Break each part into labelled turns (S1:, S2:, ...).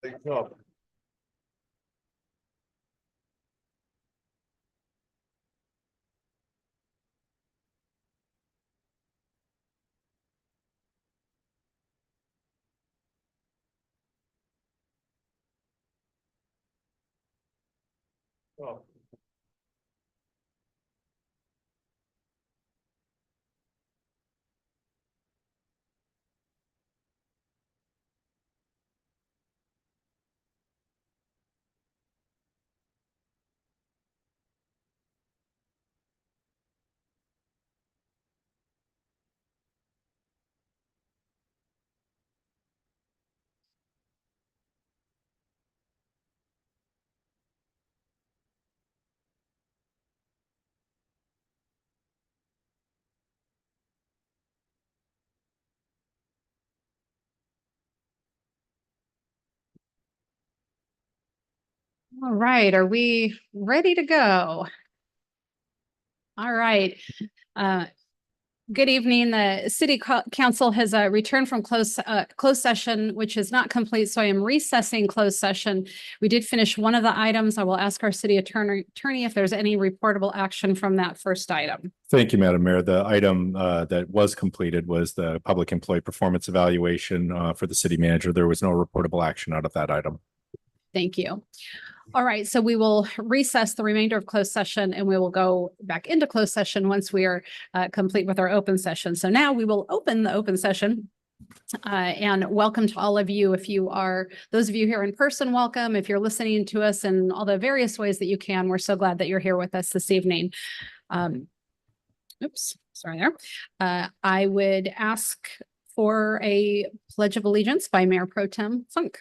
S1: Great job. Oh.
S2: All right, are we ready to go? All right. Good evening. The City Council has returned from closed session, which is not complete, so I am recessing closed session. We did finish one of the items. I will ask our city attorney if there's any reportable action from that first item.
S1: Thank you, Madam Mayor. The item that was completed was the public employee performance evaluation for the city manager. There was no reportable action out of that item.
S2: Thank you. All right, so we will recess the remainder of closed session and we will go back into closed session once we are complete with our open session. So now we will open the open session. And welcome to all of you. If you are, those of you here in person, welcome. If you're listening to us in all the various ways that you can, we're so glad that you're here with us this evening. Oops, sorry there. I would ask for a Pledge of Allegiance by Mayor Pro Tem Funk.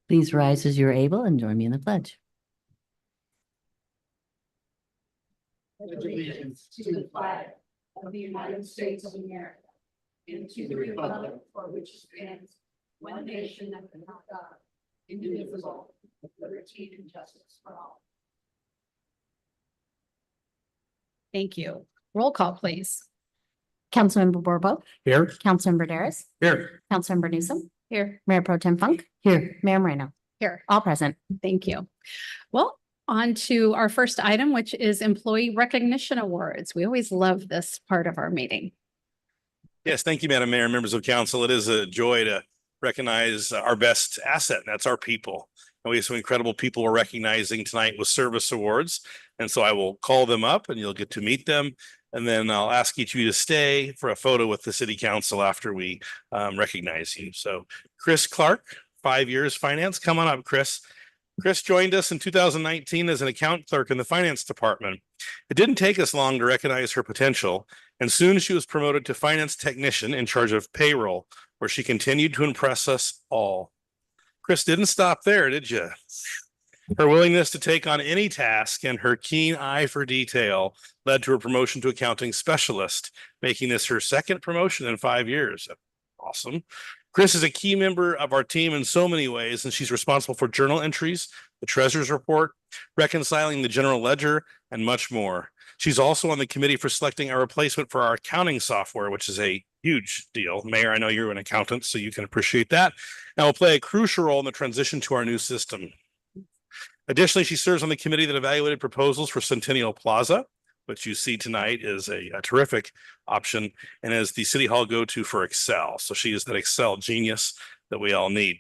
S3: Please rise as you're able and join me in the pledge.
S4: Allegiance to the flag of the United States of America and to the republic for which it stands, one nation under God, indivisible, with liberty and justice for all.
S2: Thank you. Roll call, please.
S3: Councilmember Borbo,
S1: Here.
S3: Councilmember Daris,
S1: Here.
S3: Councilmember Newsom,
S2: Here.
S3: Mayor Pro Tem Funk,
S1: Here.
S3: Mayor Moreno,
S2: Here.
S3: all present.
S2: Thank you. Well, on to our first item, which is Employee Recognition Awards. We always love this part of our meeting.
S5: Yes, thank you, Madam Mayor, and members of council. It is a joy to recognize our best asset, and that's our people. And we have some incredible people we're recognizing tonight with service awards. And so I will call them up and you'll get to meet them. And then I'll ask each of you to stay for a photo with the city council after we recognize you. So Chris Clark, 5 years finance. Come on up, Chris. Chris joined us in 2019 as an account clerk in the finance department. It didn't take us long to recognize her potential, and soon she was promoted to finance technician in charge of payroll, where she continued to impress us all. Chris didn't stop there, did you? Her willingness to take on any task and her keen eye for detail led to her promotion to accounting specialist, making this her second promotion in 5 years. Awesome. Chris is a key member of our team in so many ways, and she's responsible for journal entries, the treasurer's report, reconciling the general ledger, and much more. She's also on the committee for selecting a replacement for our accounting software, which is a huge deal. Mayor, I know you're an accountant, so you can appreciate that, and will play a crucial role in the transition to our new system. Additionally, she serves on the committee that evaluated proposals for Centennial Plaza, which you see tonight is a terrific option, and is the City Hall go-to for Excel. So she is that Excel genius that we all need.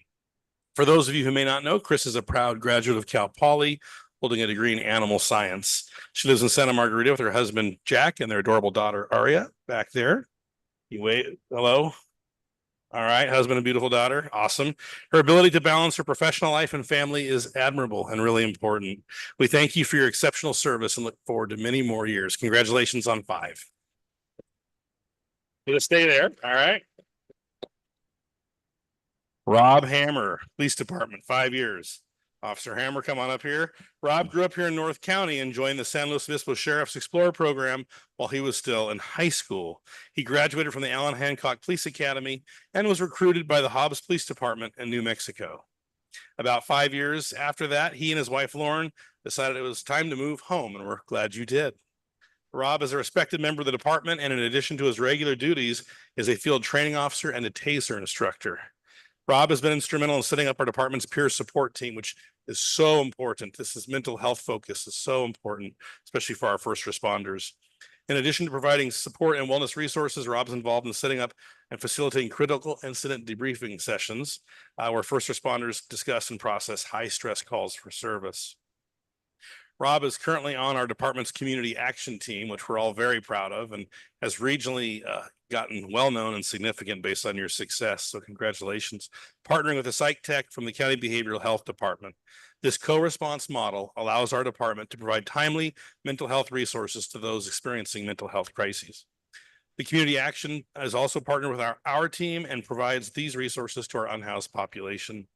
S5: For those of you who may not know, Chris is a proud graduate of Cal Poly, holding a degree in animal science. She lives in Santa Margarita with her husband, Jack, and their adorable daughter, Aria, back there. You wait, hello? All right, husband and beautiful daughter, awesome. Her ability to balance her professional life and family is admirable and really important. We thank you for your exceptional service and look forward to many more years. Congratulations on 5. You'll stay there, all right? Rob Hammer, Police Department, 5 years. Officer Hammer, come on up here. Rob grew up here in North County and joined the San Luis Obispo Sheriff's Explorer program while he was still in high school. He graduated from the Allen Hancock Police Academy and was recruited by the Hobbs Police Department in New Mexico. About 5 years after that, he and his wife Lauren decided it was time to move home, and we're glad you did. Rob is a respected member of the department, and in addition to his regular duties, is a field training officer and a taser instructor. Rob has been instrumental in setting up our department's peer support team, which is so important. This is mental health focus is so important, especially for our first responders. In addition to providing support and wellness resources, Rob's involved in setting up and facilitating critical incident debriefing sessions where first responders discuss and process high stress calls for service. Rob is currently on our department's community action team, which we're all very proud of, and has regionally gotten well-known and significant based on your success. So congratulations. Partnering with a psych tech from the County Behavioral Health Department. This co-response model allows our department to provide timely mental health resources to those experiencing mental health crises. The community action is also partnered with our team and provides these resources to our unhoused population.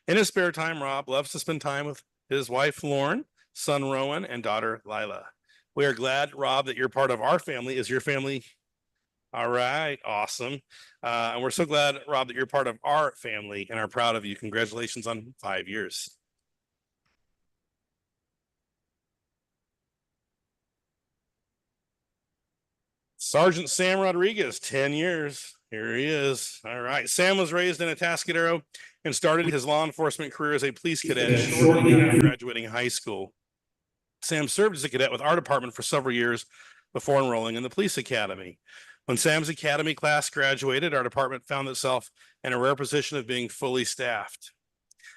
S5: In his spare time, Rob loves to spend time with his wife, Lauren, son, Rowan, and daughter, Lila. We are glad, Rob, that you're part of our family. Is your family? All right, awesome. And we're so glad, Rob, that you're part of our family and are proud of you. Congratulations on 5 years. Sergeant Sam Rodriguez, 10 years. Here he is. All right. Sam was raised in Atascadero and started his law enforcement career as a police cadet shortly after graduating high school. Sam served as a cadet with our department for several years before enrolling in the police academy. When Sam's academy class graduated, our department found itself in a rare position of being fully staffed.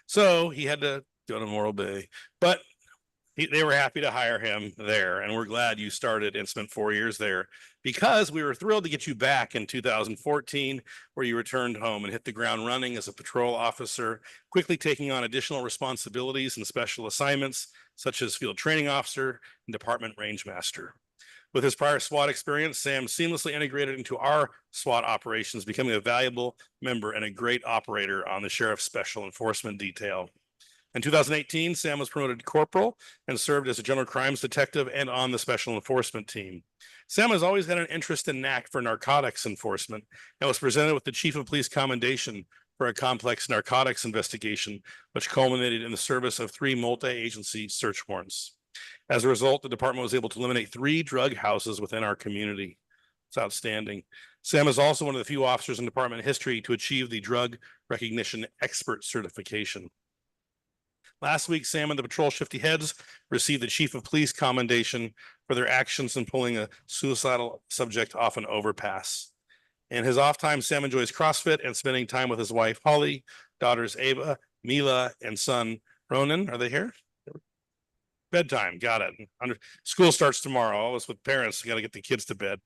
S5: So he had to go to Morro Bay, but they were happy to hire him there. And we're glad you started and spent 4 years there because we were thrilled to get you back in 2014, where you returned home and hit the ground running as a patrol officer, quickly taking on additional responsibilities and special assignments, such as field training officer and department range master. With his prior SWAT experience, Sam seamlessly integrated into our SWAT operations, becoming a valuable member and a great operator on the Sheriff's Special Enforcement Detail. In 2018, Sam was promoted to corporal and served as a general crimes detective and on the special enforcement team. Sam has always had an interest and knack for narcotics enforcement and was presented with the Chief of Police Commendation for a complex narcotics investigation, which culminated in the service of 3 multi-agency search warrants. As a result, the department was able to eliminate 3 drug houses within our community. It's outstanding. Sam is also one of the few officers in department history to achieve the Drug Recognition Expert certification. Last week, Sam and the patrol shifty heads received the Chief of Police Commendation for their actions in pulling a suicidal subject off an overpass. In his off time, Sam enjoys CrossFit and spending time with his wife, Holly, daughters, Ava, Mila, and son, Ronan. Are they here? Bedtime. Got it. School starts tomorrow. Always with parents, you got to get the kids to bed.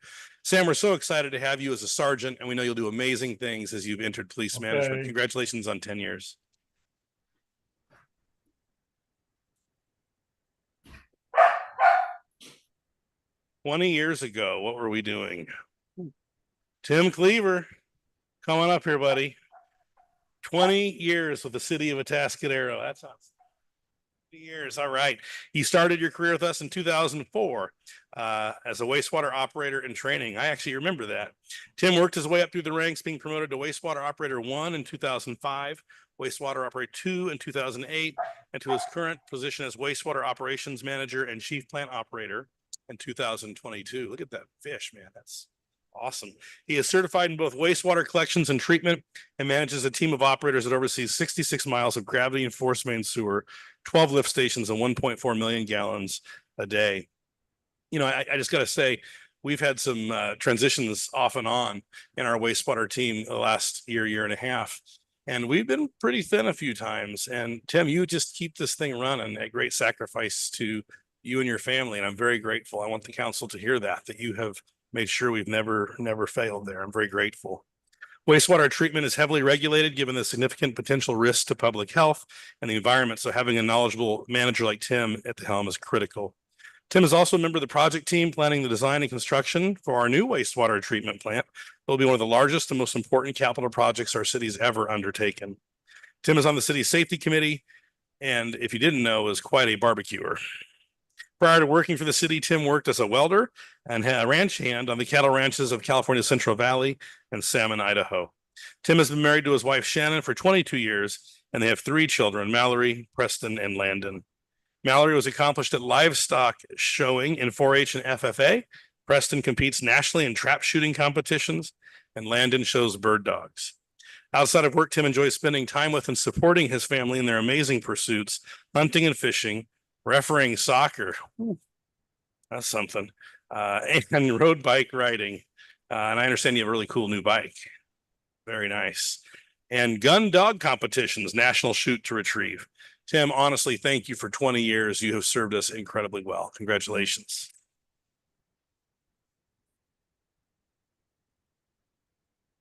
S5: Sam, we're so excited to have you as a sergeant, and we know you'll do amazing things as you've entered police management. Congratulations on 10 years. "20 years ago, what were we doing?" Tim Cleaver, come on up here, buddy. 20 years with the city of Atascadero. That's awesome. Years. All right. You started your career with us in 2004 as a wastewater operator in training. I actually remember that. Tim worked his way up through the ranks, being promoted to wastewater operator 1 in 2005, wastewater operator 2 in 2008, and to his current position as wastewater operations manager and chief plant operator in 2022. Look at that fish, man. That's awesome. He is certified in both wastewater collections and treatment and manages a team of operators that oversees 66 miles of gravity and force main sewer, 12 lift stations, and 1.4 million gallons a day. You know, I just got to say, we've had some transitions off and on in our wastewater team the last year and a half, and we've been pretty thin a few times. And Tim, you just keep this thing running at great sacrifice to you and your family. And I'm very grateful. I want the council to hear that you have made sure we've never failed there. I'm very grateful. Wastewater treatment is heavily regulated given the significant potential risks to public health and the environment. So having a knowledgeable manager like Tim at the helm is critical. Tim is also a member of the project team planning the design and construction for our new wastewater treatment plant. It will be one of the largest and most important capital projects our city's ever undertaken. Tim is on the city's safety committee, and if you didn't know, is quite a barbecuer. Prior to working for the city, Tim worked as a welder and a ranch hand on the cattle ranches of California's Central Valley and Salmon, Idaho. Tim has been married to his wife, Shannon, for 22 years, and they have 3 children, Mallory, Preston, and Landon. Mallory was accomplished at livestock showing in 4-H and FFA. Preston competes nationally in trap shooting competitions, and Landon shows bird dogs. Outside of work, Tim enjoys spending time with and supporting his family in their amazing pursuits, hunting and fishing, refereeing soccer. Ooh, that's something. And road bike riding. And I understand you have a really cool new bike. Very nice. And gun dog competitions, National Shoot to Retrieve. Tim, honestly, thank you for 20 years. You have served us incredibly well. Congratulations.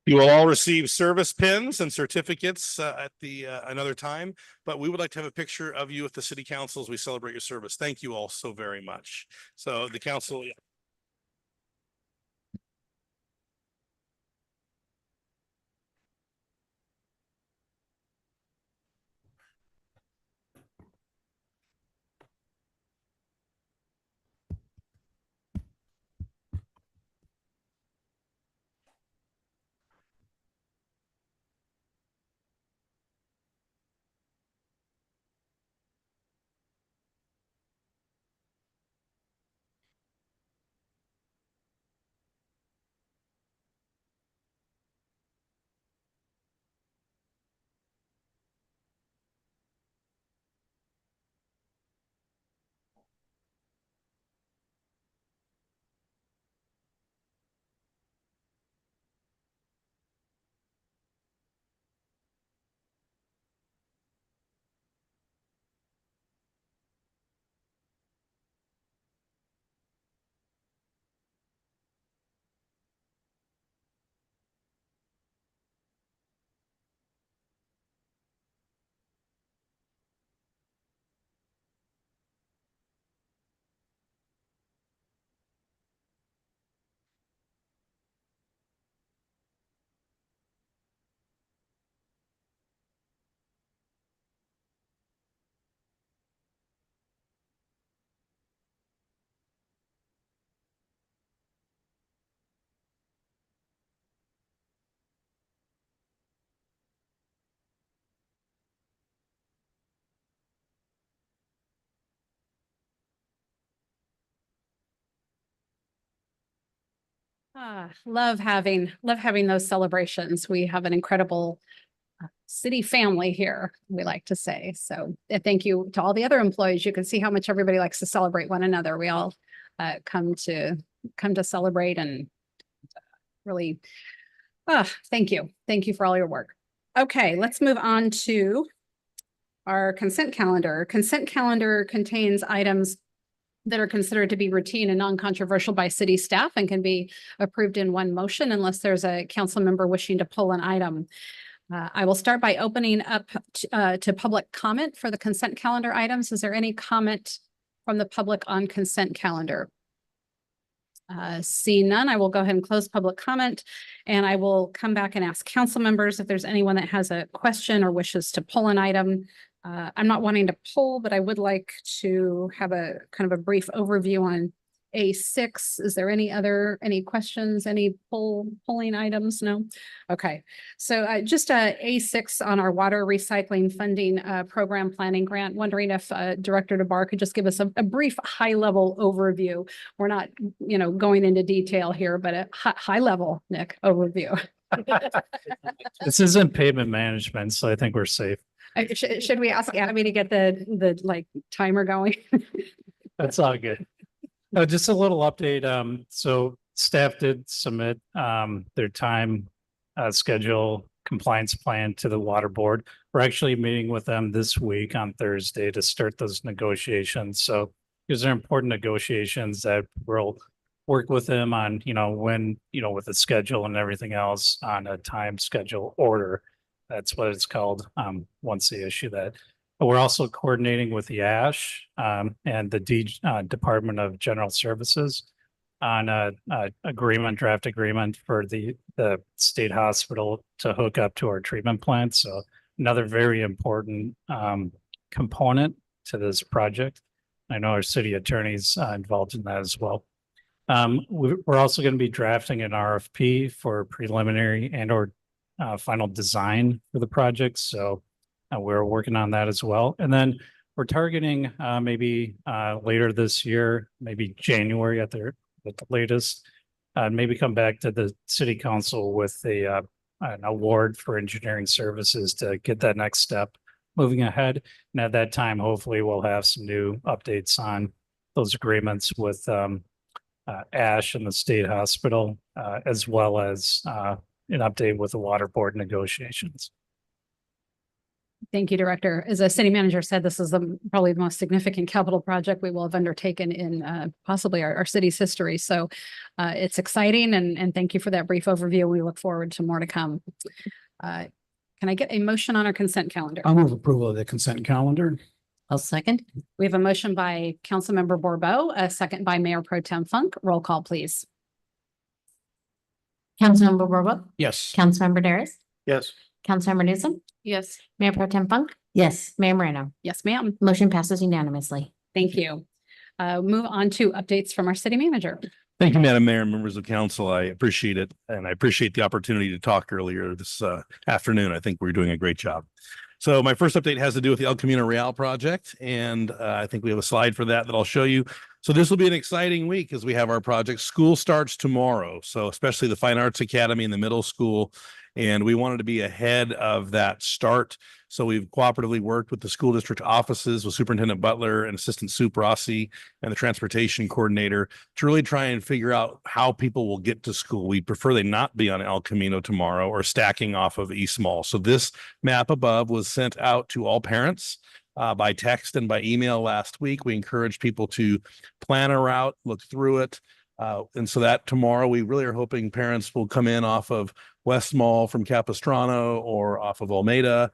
S5: You will all receive service pins and certificates at the another time, but we would like to have a picture of you with the city council as we celebrate your service. Thank you all so very much. So the council.
S2: Love having those celebrations. We have an incredible city family here, we like to say. So thank you to all the other employees. You can see how much everybody likes to celebrate one another. We all come to celebrate and really, thank you. Thank you for all your work. Okay, let's move on to our consent calendar. Consent calendar contains items that are considered to be routine and non-controversial by city staff and can be approved in one motion unless there's a council member wishing to pull an item. I will start by opening up to public comment for the consent calendar items. Is there any comment from the public on consent calendar? See none, I will go ahead and close public comment, and I will come back and ask council members if there's anyone that has a question or wishes to pull an item. I'm not wanting to pull, but I would like to have a kind of a brief overview on A6. Is there any questions, any pulling items? No? Okay. So just A6 on our water recycling funding program planning grant, wondering if Director DeBar could just give us a brief high level overview. We're not, going into detail here, but a high level, Nick, overview.
S6: This isn't pavement management, so I think we're safe.
S2: Should we ask Abby to get the timer going?
S6: That's all good. Just a little update. So staff did submit their time schedule compliance plan to the water board. We're actually meeting with them this week on Thursday to start those negotiations. So these are important negotiations that we'll work with them on, when, with the schedule and everything else on a time schedule order. That's what it's called. Once they issue that. But we're also coordinating with the ASH and the Department of General Services on a draft agreement for the state hospital to hook up to our treatment plant. So another very important component to this project. I know our city attorney's involved in that as well. We're also going to be drafting an RFP for preliminary and/or final design for the project. So we're working on that as well. And then we're targeting maybe later this year, maybe January at the latest, maybe come back to the city council with a an award for engineering services to get that next step moving ahead. And at that time, hopefully we'll have some new updates on those agreements with Ash and the state hospital, as well as an update with the water board negotiations.
S2: Thank you, Director. As a city manager said, this is probably the most significant capital project we will have undertaken in possibly our city's history. So it's exciting and thank you for that brief overview. We look forward to more to come. Can I get a motion on our consent calendar?
S7: I'll move approval of the consent calendar.
S3: I'll second.
S2: We have a motion by Councilmember Borbeau, a second by Mayor Pro Tem Funk. Roll call, please.
S3: Councilmember Borbo,
S7: Yes.
S3: Councilmember Daris,
S7: Yes.
S3: Councilmember Newsom,
S2: Yes.
S3: Mayor Pro Tem Funk,
S8: Yes,
S3: Mayor Moreno.
S2: Yes, ma'am.
S3: Motion passes unanimously.
S2: Thank you. Move on to updates from our city manager.
S5: Thank you, Madam Mayor and members of council. I appreciate it. And I appreciate the opportunity to talk earlier this afternoon. I think we're doing a great job. So my first update has to do with the El Camino Real project. And I think we have a slide for that I'll show you. So this will be an exciting week as we have our project. School starts tomorrow. So especially the Fine Arts Academy in the middle school. And we wanted to be ahead of that start. So we've cooperatively worked with the school district offices with Superintendent Butler and Assistant Sup Rossi and the transportation coordinator to really try and figure out how people will get to school. We prefer they not be on El Camino tomorrow or stacking off of East Mall. So this map above was sent out to all parents by text and by email last week. We encourage people to plan a route, look through it. And so that tomorrow, we really are hoping parents will come in off of West Mall from Capistrano or off of Almeida,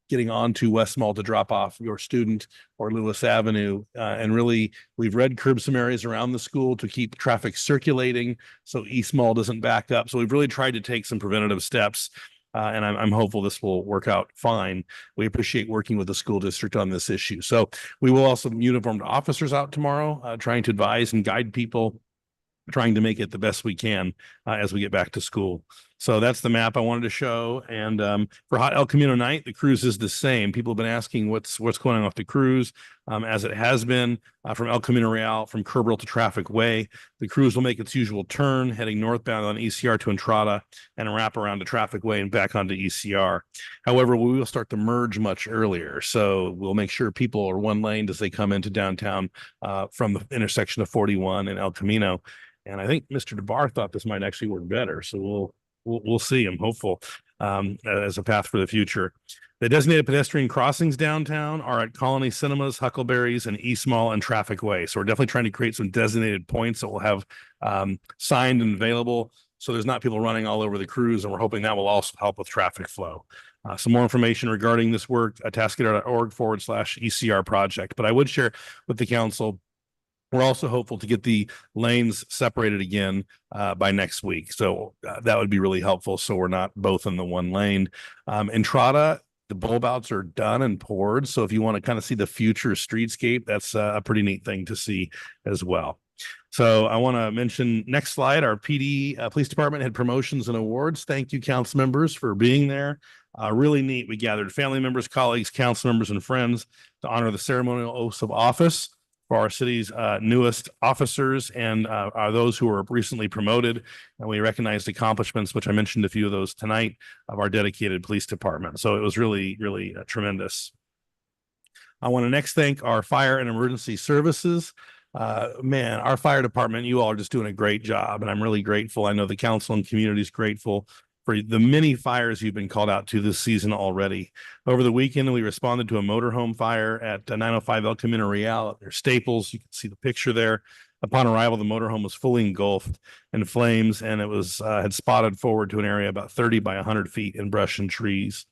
S5: getting on to West Mall to drop off your student or Lewis Avenue. And really, we've red curb some areas around the school to keep traffic circulating so East Mall doesn't back up. So we've really tried to take some preventative steps. And I'm hopeful this will work out fine. We appreciate working with the school district on this issue. So we will also have uniformed officers out tomorrow, trying to advise and guide people, trying to make it the best we can as we get back to school. So that's the map I wanted to show. And for Hot El Camino night, the cruise is the same. People have been asking what's going on with the cruise, as it has been from El Camino Real, from Kerbrel to Traffic Way. The cruise will make its usual turn, heading northbound on ECR to Entrada and wrap around to Traffic Way and back onto ECR. However, we will start to merge much earlier. So we'll make sure people are one lane as they come into downtown from the intersection of 41 and El Camino. And I think Mr. DeBar thought this might actually work better. So we'll see. I'm hopeful as a path for the future. The designated pedestrian crossings downtown are at Colony Cinemas, Huckleberries, and East Mall and Traffic Way. So we're definitely trying to create some designated points that will have signed and available. So there's not people running all over the cruise. And we're hoping that will also help with traffic flow. Some more information regarding this work, atascadero.org/ECR project. But I would share with the council, we're also hopeful to get the lanes separated again by next week. So that would be really helpful. So we're not both in the one lane. Entrada, the bulb outs are done and poured. So if you want to kind of see the future streetscape, that's a pretty neat thing to see as well. So I want to mention next slide, our PD police department had promotions and awards. Thank you, council members, for being there. Really neat. We gathered family members, colleagues, council members, and friends to honor the ceremonial oaths of office for our city's newest officers and are those who were recently promoted. And we recognized accomplishments, which I mentioned a few of those tonight, of our dedicated police department. So it was really, really tremendous. I want to next thank our fire and emergency services. Man, our fire department, you all are just doing a great job. And I'm really grateful. I know the council and community is grateful for the many fires you've been called out to this season already. Over the weekend, we responded to a motorhome fire at 905 El Camino Real at their Staples. You can see the picture there. Upon arrival, the motorhome was fully engulfed in flames, and it was had spotted forward to an area about 30 by 100 feet in brush and trees.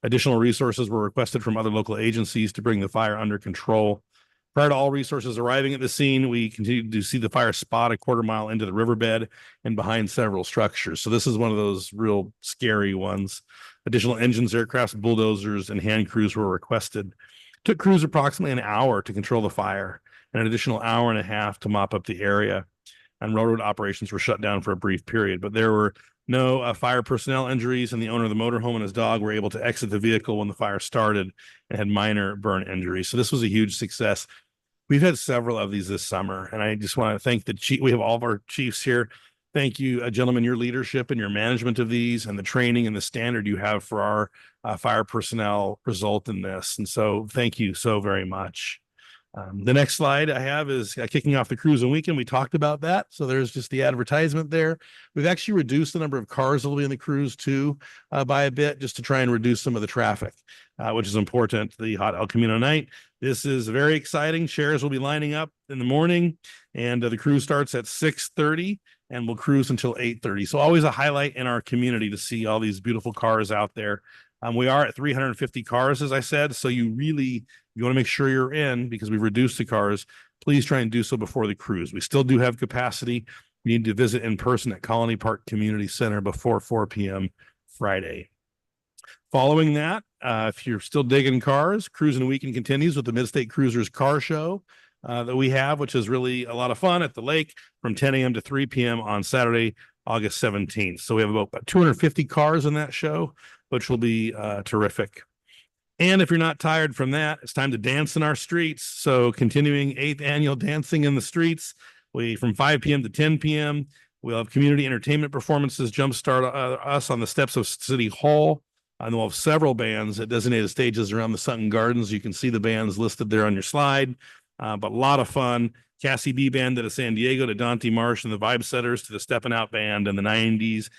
S5: Additional resources were requested from other local agencies to bring the fire under control. Prior to all resources arriving at the scene, we continued to see the fire spot a quarter mile into the riverbed and behind several structures. So this is one of those real scary ones. Additional engines, aircrafts, bulldozers, and hand crews were requested. It took crews approximately an hour to control the fire and an additional hour and a half to mop up the area. And railroad operations were shut down for a brief period, but there were no fire personnel injuries, and the owner of the motorhome and his dog were able to exit the vehicle when the fire started and had minor burn injuries. So this was a huge success. We've had several of these this summer, and I just want to thank the chief. We have all of our chiefs here. thank you, gentlemen, your leadership and your management of these and the training and the standard you have for our fire personnel result in this. And so thank you so very much. The next slide I have is kicking off the cruising weekend. We talked about that. So there's just the advertisement there. We've actually reduced the number of cars that will be in the cruise too by a bit, just to try and reduce some of the traffic, which is important. The Hot El Camino night. This is very exciting. Shares will be lining up in the morning, and the cruise starts at 6:30 and will cruise until 8:30. So always a highlight in our community to see all these beautiful cars out there. We are at 350 cars, as I said. So you want to make sure you're in, because we've reduced the cars. Please try and do so before the cruise. We still do have capacity. You need to visit in person at Colony Park Community Center before 4 p.m. Friday. Following that, if you're still digging cars, Cruising Weekend continues with the Midstate Cruisers Car Show that we have, which is really a lot of fun at the lake from 10 a.m. to 3 p.m. on Saturday, August 17th. So we have about 250 cars in that show, which will be terrific. And if you're not tired from that, it's time to dance in our streets. So continuing 8th annual Dancing in the Streets, from 5 p.m. to 10 p.m. We'll have community entertainment performances jumpstart us on the steps of City Hall. And we'll have several bands at designated stages around the Sutton Gardens. You can see the bands listed there on your slide, but a lot of fun. Cassie B Band to San Diego, to Dante Marsh and the Vibe Setters, to the Steppin' Out Band and the 90s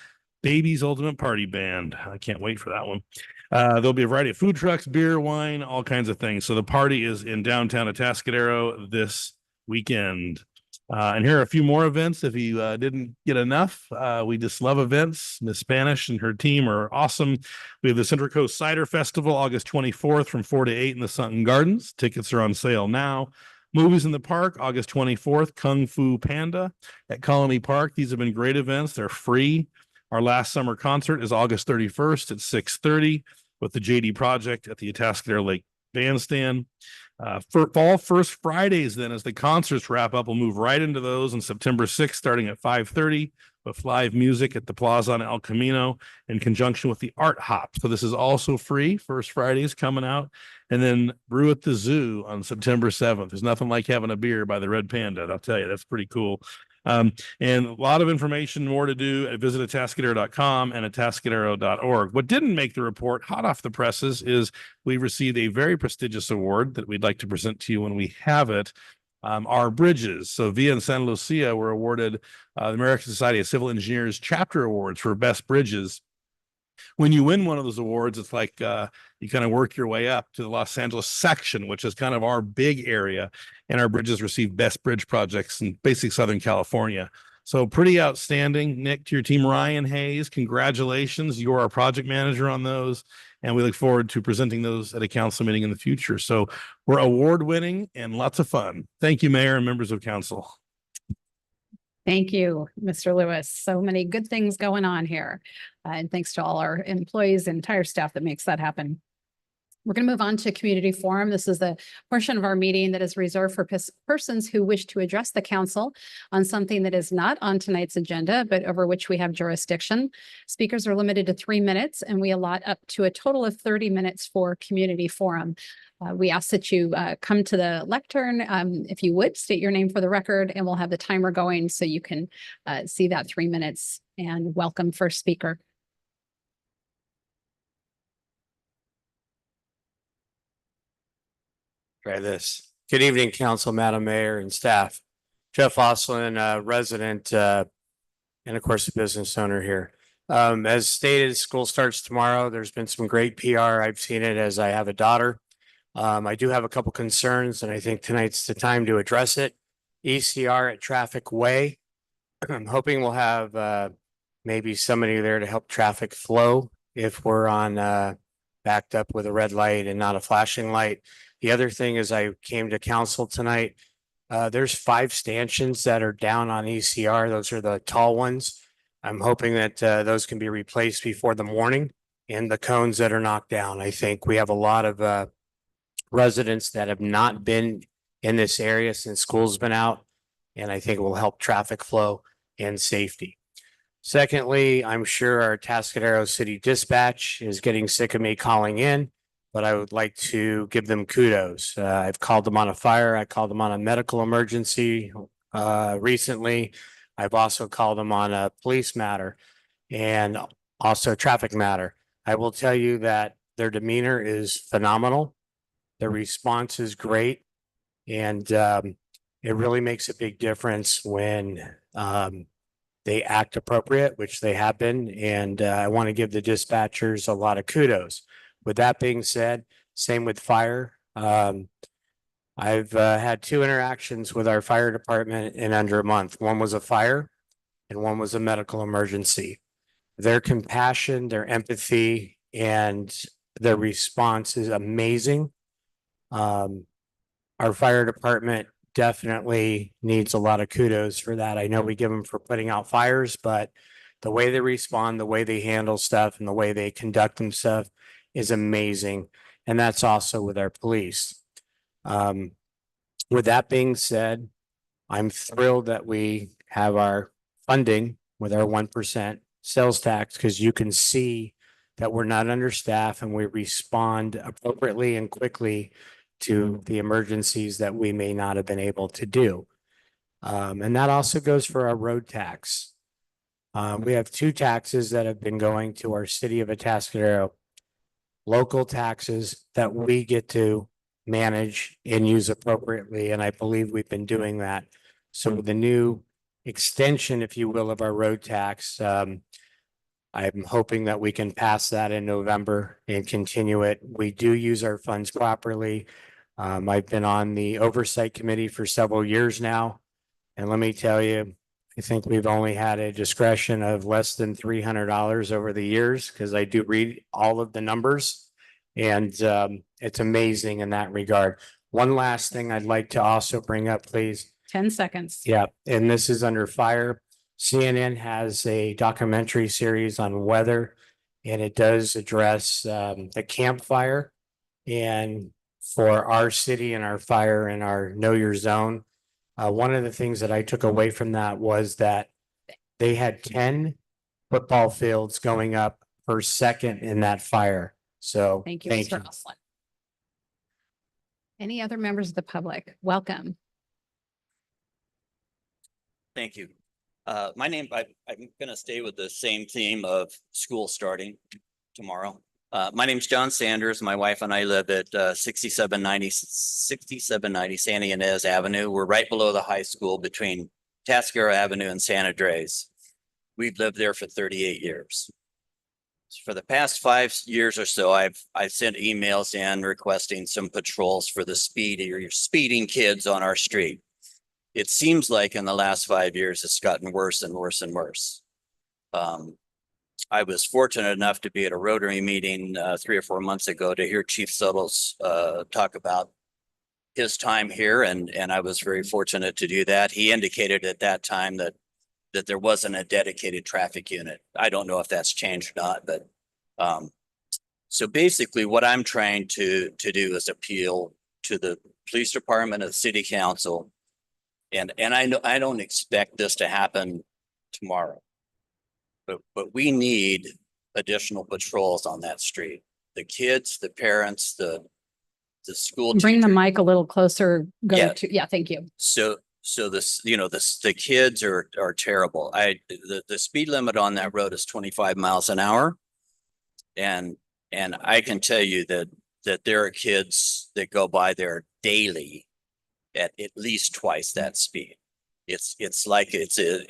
S5: Babies Ultimate Party Band. I can't wait for that one. There'll be a variety of food trucks, beer, wine, all kinds of things. So the party is in downtown Atascadero this weekend. And here are a few more events. If you didn't get enough, we just love events. Miss Spanish and her team are awesome. We have the Central Coast Cider Festival, August 24th from 4 to 8 in the Sutton Gardens. Tickets are on sale now. Movies in the Park, August 24th, Kung Fu Panda at Colony Park. These have been great events. They're free. Our last summer concert is August 31st at 6:30 with the JD Project at the Atascadero Lake Bandstand. For fall First Fridays, then, as the concerts wrap up, we'll move right into those on September 6th, starting at 5:30 with live music at the Plaza on El Camino in conjunction with the Art Hop. So this is also free. First Fridays coming out. And then Brew at the Zoo on September 7th. There's nothing like having a beer by the Red Panda. I'll tell you, that's pretty cool. And a lot of information more to do at visit Atascadero.com and Atascadero.org. What didn't make the report hot off the presses is we received a very prestigious award that we'd like to present to you when we have it. Our bridges. So Villa and Santa Lucia were awarded the American Society of Civil Engineers Chapter Awards for Best Bridges. When you win one of those awards, it's like you kind of work your way up to the Los Angeles section, which is kind of our big area. And our bridges receive best bridge projects in basic Southern California. So pretty outstanding. Nick, to your team, Ryan Hayes, congratulations. You're our project manager on those. And we look forward to presenting those at a council meeting in the future. So we're award winning and lots of fun. Thank you, Mayor and members of council.
S2: Thank you, Mr. Lewis. So many good things going on here. And thanks to all our employees and entire staff that makes that happen. We're going to move on to community forum. This is the portion of our meeting that is reserved for persons who wish to address the council on something that is not on tonight's agenda, but over which we have jurisdiction. Speakers are limited to 3 minutes, and we allot up to a total of 30 minutes for community forum. We ask that you come to the lectern, if you would, state your name for the record, and we'll have the timer going so you can see that 3 minutes. And welcome first speaker.
S8: Try this. Good evening, Council, Madam Mayor, and staff. Jeff Oslin, resident, and of course, a business owner here. As stated, school starts tomorrow. There's been some great PR. I've seen it as I have a daughter. I do have a couple concerns, and I think tonight's the time to address it. ECR at Traffic Way. I'm hoping we'll have maybe somebody there to help traffic flow if we're on backed up with a red light and not a flashing light. The other thing is I came to council tonight. There's 5 stanchions that are down on ECR. Those are the tall ones. I'm hoping that those can be replaced before the morning, and the cones that are knocked down. I think we have a lot of residents that have not been in this area since school's been out, and I think it will help traffic flow and safety. Secondly, I'm sure our Atascadero City Dispatch is getting sick of me calling in, but I would like to give them kudos. I've called them on a fire. I called them on a medical emergency recently. I've also called them on a police matter and also traffic matter. I will tell you that their demeanor is phenomenal. Their response is great. And it really makes a big difference when they act appropriate, which they have been. And I want to give the dispatchers a lot of kudos. With that being said, same with fire. I've had 2 interactions with our fire department in under a month. One was a fire and one was a medical emergency. Their compassion, their empathy, and their response is amazing. Our fire department definitely needs a lot of kudos for that. I know we give them for putting out fires, but the way they respond, the way they handle stuff, and the way they conduct themselves is amazing. And that's also with our police. With that being said, I'm thrilled that we have our funding with our 1% sales tax, because you can see that we're not understaffed and we respond appropriately and quickly to the emergencies that we may not have been able to do. And that also goes for our road tax. We have 2 taxes that have been going to our city of Atascadero. Local taxes that we get to manage and use appropriately, and I believe we've been doing that. So with the new extension, if you will, of our road tax, I'm hoping that we can pass that in November and continue it. We do use our funds properly. I've been on the oversight committee for several years now. And let me tell you, I think we've only had a discretion of less than $300 over the years, because I do read all of the numbers. And it's amazing in that regard. One last thing I'd like to also bring up, please.
S2: 10 seconds.
S8: Yeah, and this is under fire. CNN has a documentary series on weather, and it does address the campfire. And for our city and our fire and our know your zone, one of the things that I took away from that was that they had 10 football fields going up per second in that fire. So
S2: Thank you, Mr. Oslin. Any other members of the public? Welcome.
S9: Thank you. I'm going to stay with the same theme of school starting tomorrow. My name's John Sanders. My wife and I live at 6790 Santa Ynez Avenue. We're right below the high school between Atascadero Avenue and San Andres. We've lived there for 38 years. For the past 5 years or so, I've sent emails in requesting some patrols for the speeding kids on our street. It seems like in the last 5 years, it's gotten worse and worse and worse. I was fortunate enough to be at a Rotary meeting 3 or 4 months ago to hear Chief Suttles talk about his time here, and I was very fortunate to do that. He indicated at that time that there wasn't a dedicated traffic unit. I don't know if that's changed or not, but so basically what I'm trying to do is appeal to the police department and the city council. And I know I don't expect this to happen tomorrow, but we need additional patrols on that street. The kids, the parents, the school.
S2: Bring the
S9: teachers.
S2: mic a little closer.
S9: Yeah.
S2: Yeah, thank you.
S9: So this, the kids are terrible. The speed limit on that road is 25 miles an hour. And I can tell you that there are kids that go by there daily at least twice that speed. It's like it's a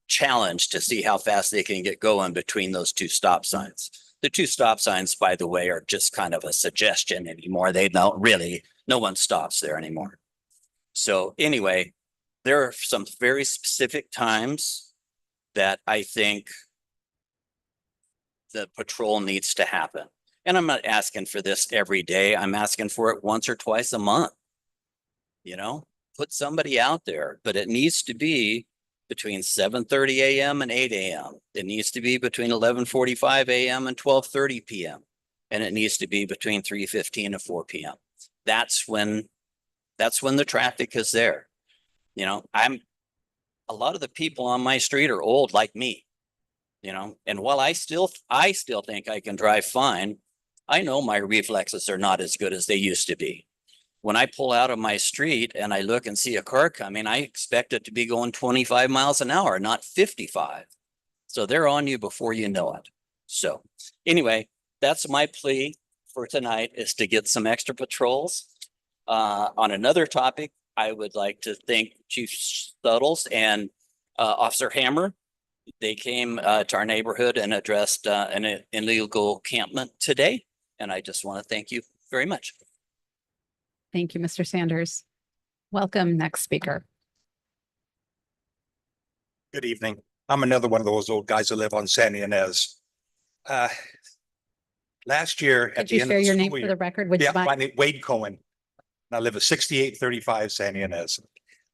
S9: challenge to see how fast they can get going between those 2 stop signs. The 2 stop signs, by the way, are just kind of a suggestion anymore. They don't really, no one stops there anymore. So anyway, there are some very specific times that I think the patrol needs to happen. And I'm not asking for this every day. I'm asking for it once or twice a month. Put somebody out there, but it needs to be between 7:30 a.m. and 8 a.m. It needs to be between 11:45 a.m. and 12:30 p.m. And it needs to be between 3:15 and 4 p.m. That's when the traffic is there. A lot of the people on my street are old like me, and while I still think I can drive fine, I know my reflexes are not as good as they used to be. when I pull out of my street and I look and see a car coming, I expect it to be going 25 miles an hour, not 55. So they're on you before you know it. So anyway, that's my plea for tonight, is to get some extra patrols. On another topic, I would like to thank Chief Studdles and Officer Hammer. They came to our neighborhood and addressed an illegal encampment today. And I just want to thank you very much.
S2: Thank you, Mr. Sanders. Welcome, next speaker.
S10: Good evening. I'm another one of those old guys that live on San Ynez. Last year at
S2: Could you
S10: the end of
S2: share
S10: the
S2: your name
S10: school
S2: for the
S10: year.
S2: record? Would you
S10: Yeah, my
S2: mind?
S10: name Wade Cohen. And I live at 6835 San Ynez.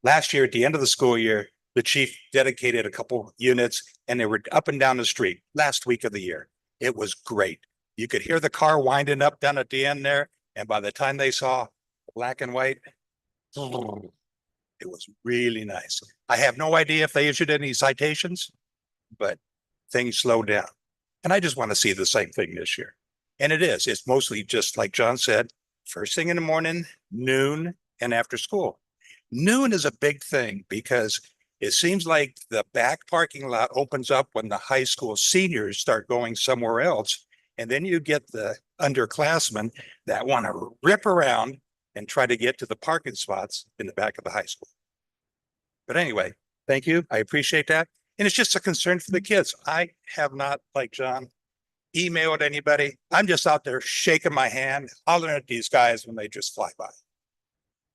S10: Last year at the end of the school year, the chief dedicated a couple units and they were up and down the street last week of the year. It was great. You could hear the car winding up down at the end there. And by the time they saw black and white, it was really nice. I have no idea if they issued any citations, but things slowed down. And I just want to see the same thing this year. And it is. It's mostly just like John said, first thing in the morning, noon, and after school. Noon is a big thing because it seems like the back parking lot opens up when the high school seniors start going somewhere else. And then you get the underclassmen that want to rip around and try to get to the parking spots in the back of the high school. But anyway, thank you. I appreciate that. And it's just a concern for the kids. I have not, like John, emailed anybody. I'm just out there shaking my hand, hollering at these guys when they just fly by.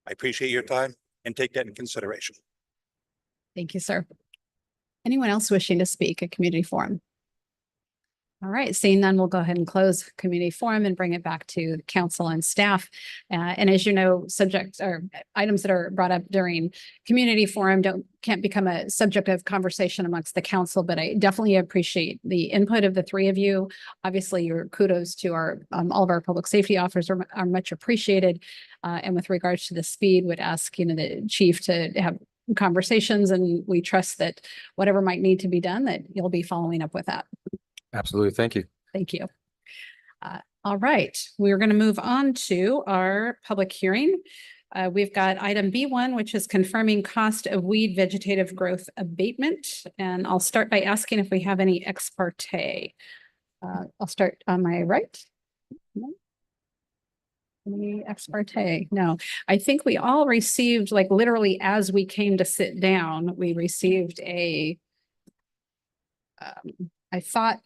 S10: I appreciate your time and take that in consideration.
S2: Thank you, sir. Anyone else wishing to speak at community forum? All right, seeing none, we'll go ahead and close community forum and bring it back to the council and staff. And as you know, subjects or items that are brought up during community forum can't become a subject of conversation amongst the council, but I definitely appreciate the input of the three of you. Obviously, your kudos to our all of our public safety officers are much appreciated. And with regards to the speed, would ask the chief to have conversations, and we trust that whatever might need to be done, that you'll be following up with that.
S11: Absolutely. Thank you.
S2: Thank you. All right, we're going to move on to our public hearing. We've got item B1, which is confirming cost of weed vegetative growth abatement. And I'll start by asking if we have any ex parte. I'll start on my right. No. Any ex parte? No, I think we all received, like literally as we came to sit down, we received a I thought,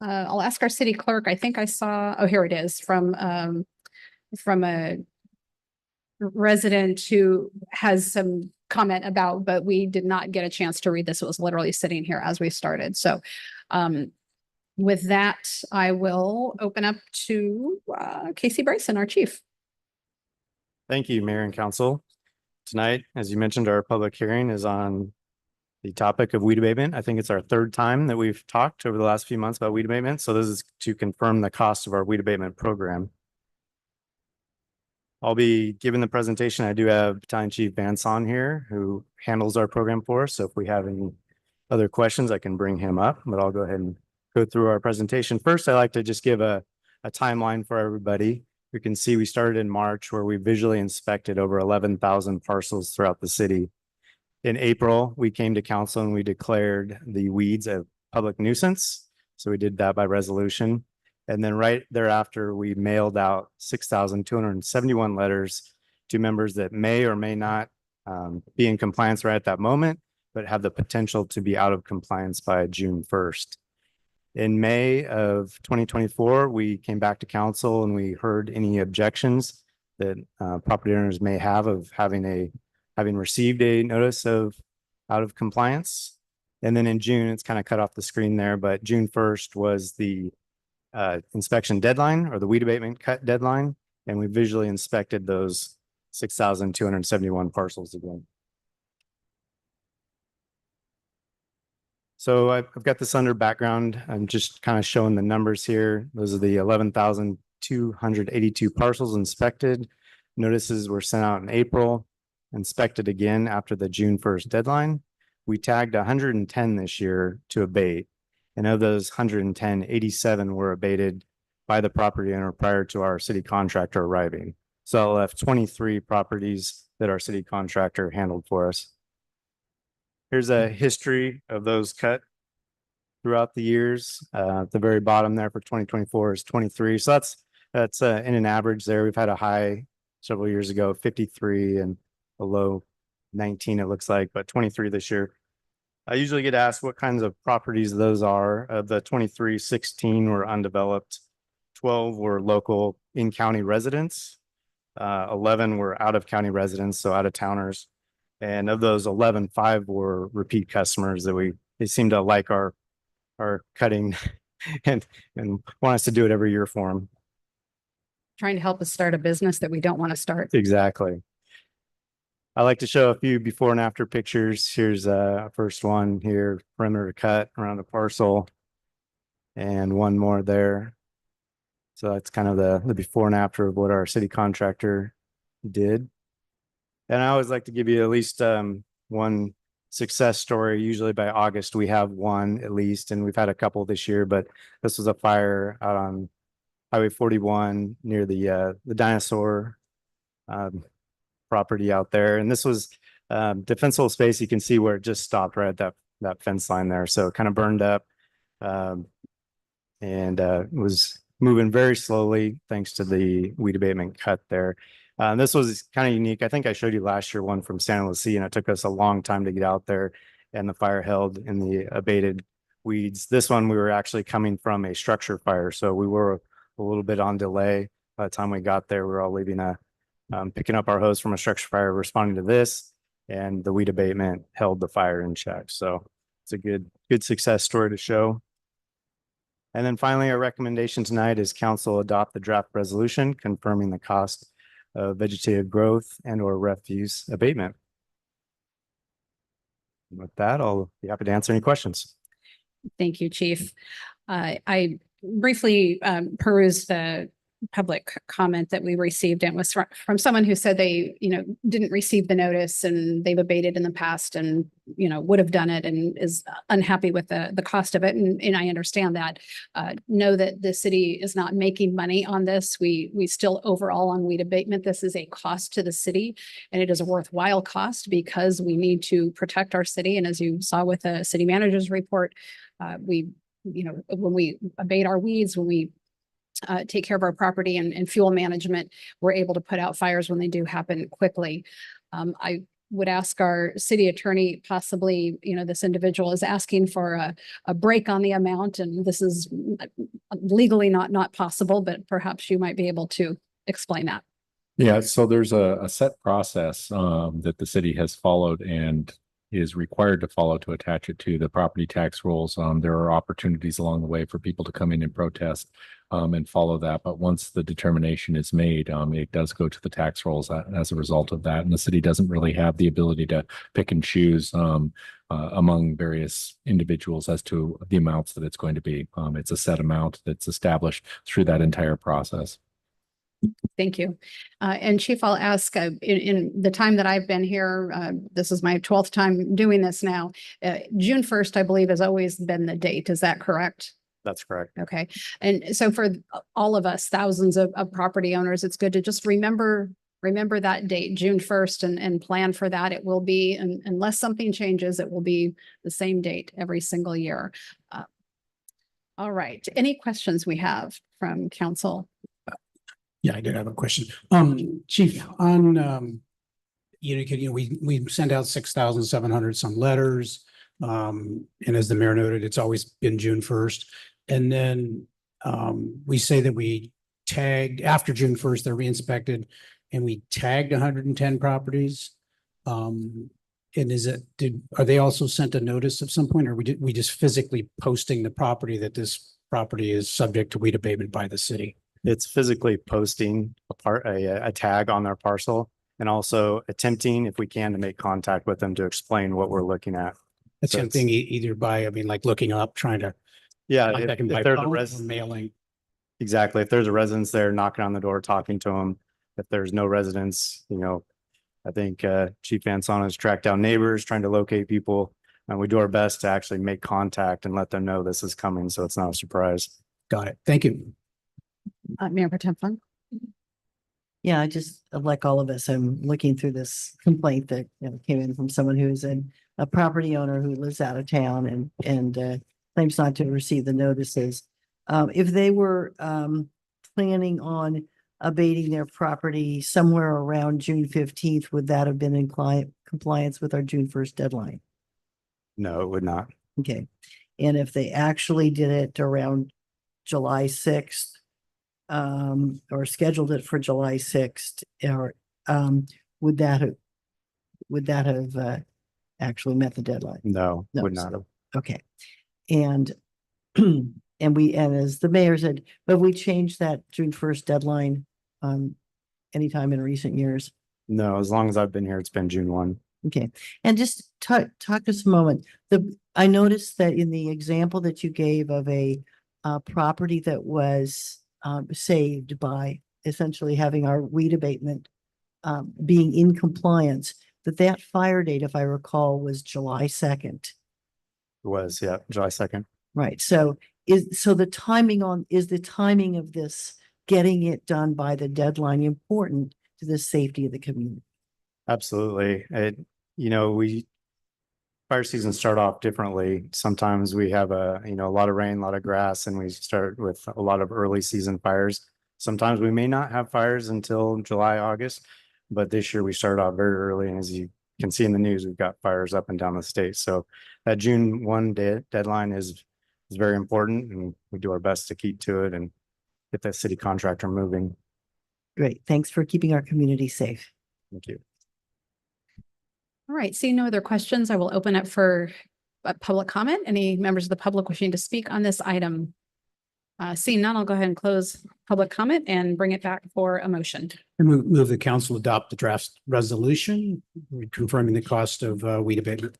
S2: I'll ask our city clerk. I think I saw, oh, here it is from a resident who has some comment about, but we did not get a chance to read this. It was literally sitting here as we started. So with that, I will open up to Casey Bryson, our chief.
S6: Thank you, Mayor and Council. Tonight, as you mentioned, our public hearing is on the topic of weed abatement. I think it's our third time that we've talked over the last few months about weed abatement. So this is to confirm the cost of our weed abatement program. I'll be giving the presentation. I do have Battalion Chief Vance on here who handles our program for us. So if we have any other questions, I can bring him up, but I'll go ahead and go through our presentation. First, I like to just give a timeline for everybody. We can see we started in March where we visually inspected over 11,000 parcels throughout the city. In April, we came to council and we declared the weeds a public nuisance. So we did that by resolution. And then right thereafter, we mailed out 6,271 letters to members that may or may not be in compliance right at that moment, but have the potential to be out of compliance by June 1st. In May of 2024, we came back to council and we heard any objections that property owners may have of having received a notice of out of compliance. And then in June, it's kind of cut off the screen there, but June 1st was the inspection deadline or the weed abatement cut deadline. And we visually inspected those 6,271 parcels again. So I've got this under background. I'm just kind of showing the numbers here. Those are the 11,282 parcels inspected. Notices were sent out in April, inspected again after the June 1st deadline. We tagged 110 this year to abate. And of those 110, 87 were abated by the property owner prior to our city contractor arriving.
S8: So I left 23 properties that our city contractor handled for us. Here's a history of those cut throughout the years. At the very bottom there for 2024 is 23. So that's in an average there. We've had a high several years ago, 53, and a low 19, it looks like, but 23 this year. I usually get asked what kinds of properties those are. Of the 23, 16 were undeveloped, 12 were local in-county residents, 11 were out-of-county residents, so out-of-towners. And of those 11, 5 were repeat customers that they seem to like our cutting and want us to do it every year for them.
S2: Trying to help us start a business that we don't want to start.
S8: Exactly. I like to show a few before and after pictures. Here's a first one here, perimeter cut around the parcel, and one more there. So that's kind of the before and after of what our city contractor did. And I always like to give you at least one success story. Usually by August we have one at least, and we've had a couple this year, but this was a fire out on Highway 41 near the dinosaur property out there. And this was defensible space. You can see where it just stopped right at that fence line there. So it kind of burned up and was moving very slowly thanks to the weed abatement cut there. This was kind of unique. I think I showed you last year one from Santa Lucia, and it took us a long time to get out there, and the fire held in the abated weeds. This one, we were actually coming from a structure fire, so we were a little bit on delay. By the time we got there, we were all leaving picking up our hose from a structure fire, responding to this, and the weed abatement held the fire in check. So it's a good success story to show. And then finally, our recommendation tonight is council adopt the draft resolution confirming the cost of vegetative growth and or refuse abatement. And with that, I'll be happy to answer any questions.
S2: Thank you, Chief. I briefly perused the public comment that we received, and it was from someone who said they, didn't receive the notice and they've abated in the past and, would have done it and is unhappy with the cost of it. And I understand that. Know that the city is not making money on this. We still overall on weed abatement, this is a cost to the city, and it is a worthwhile cost because we need to protect our city. And as you saw with the city manager's report, when we abate our weeds, when we take care of our property and fuel management, we're able to put out fires when they do happen quickly. I would ask our city attorney, possibly, this individual is asking for a break on the amount, and this is legally not possible, but perhaps you might be able to explain that.
S1: Yeah, so there's a set process that the city has followed and is required to follow to attach it to the property tax rules. There are opportunities along the way for people to come in and protest and follow that. But once the determination is made, it does go to the tax rolls as a result of that. And the city doesn't really have the ability to pick and choose among various individuals as to the amounts that it's going to be. It's a set amount that's established through that entire process.
S2: Thank you. And Chief, I'll ask, in the time that I've been here, this is my 12th time doing this now. June 1st, I believe, has always been the date. Is that correct?
S8: That's correct.
S2: Okay. And so for all of us, thousands of property owners, it's good to just remember that date, June 1st, and plan for that. It will be, unless something changes, it will be the same date every single year. All right. Any questions we have from council?
S7: Yeah, I did have a question. Chief, on, we sent out 6,700 some letters. And as the mayor noted, it's always been June 1st. And then we say that we tagged after June 1st, they're re-inspected, and we tagged 110 properties. And are they also sent a notice at some point, or we just physically posting the property that this property is subject to weed abatement by the city?
S8: It's physically posting a tag on their parcel, and also attempting, if we can, to make contact with them to explain what we're looking at.
S7: That's something either by, like looking up, trying to.
S8: Yeah,
S7: contact them
S8: if
S7: by
S8: there's a
S7: phone or
S8: resident,
S7: mailing.
S8: exactly. If there's a residence there, knocking on the door, talking to them. If there's no residents, I think Chief Anson has tracked down neighbors, trying to locate people, and we do our best to actually make contact and let them know this is coming, so it's not a surprise.
S7: Got it. Thank you.
S2: Mayor Pro Tem Fung?
S3: Yeah, I just, like all of us, I'm looking through this complaint that came in from someone who is a property owner who lives out of town and claims not to have received the notices. If they were planning on abating their property somewhere around June 15th, would that have been in compliance with our June 1st deadline?
S8: No, it would not.
S3: Okay. And if they actually did it around July 6th, or scheduled it for July 6th, or, would that have actually met the deadline?
S8: No,
S3: No,
S8: would not have.
S3: Okay. And, and as the mayor said, but we changed that June 1st deadline, anytime in recent years.
S8: No, as long as I've been here, it's been June 1.
S3: Okay, and just talk to us a moment. I noticed that in the example that you gave of a property that was saved by essentially having our weed abatement being in compliance, that fire date, if I recall, was July 2nd.
S8: It was, yeah, July 2nd.
S3: Right, so the timing of this getting it done by the deadline important to the safety of the community?
S8: Absolutely. Fire seasons start off differently. Sometimes we have a lot of rain, a lot of grass, and we start with a lot of early season fires. Sometimes we may not have fires until July, August, but this year we started off very early. And as you can see in the news, we've got fires up and down the state. So that June 1 deadline is very important, and we do our best to keep to it and get that city contractor moving.
S3: Great, thanks for keeping our community safe.
S8: Thank you.
S2: All right, seeing no other questions, I will open up for public comment. Any members of the public wishing to speak on this item? Seeing none, I'll go ahead and close public comment and bring it back for a motion.
S7: And move the council adopt the draft resolution confirming the cost of weed abatement.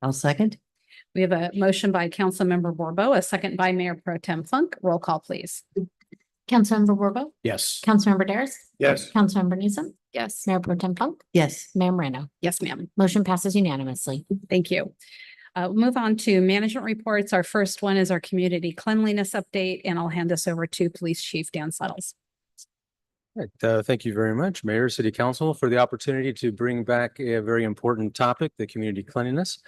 S3: I'll second.
S2: We have a motion by Councilmember Borbo, a second by Mayor Pro Tem Funk. Roll call, please.
S12: Councilmember Borbo,
S7: Yes.
S12: Councilmember Daris,
S10: Yes.
S12: Councilmember Newsom,
S2: Yes.
S12: Mayor Pro Tem Funk,
S3: Yes.
S12: Mayor Moreno.
S2: Yes, ma'am.
S12: Motion passes unanimously.
S2: Thank you. We'll move on to management reports. Our first one is our community cleanliness update, and I'll hand this over to Police Chief Dan Suttles.
S11: Right, thank you very much, Mayor, City Council, for the opportunity to bring back a very important topic, the community cleanliness.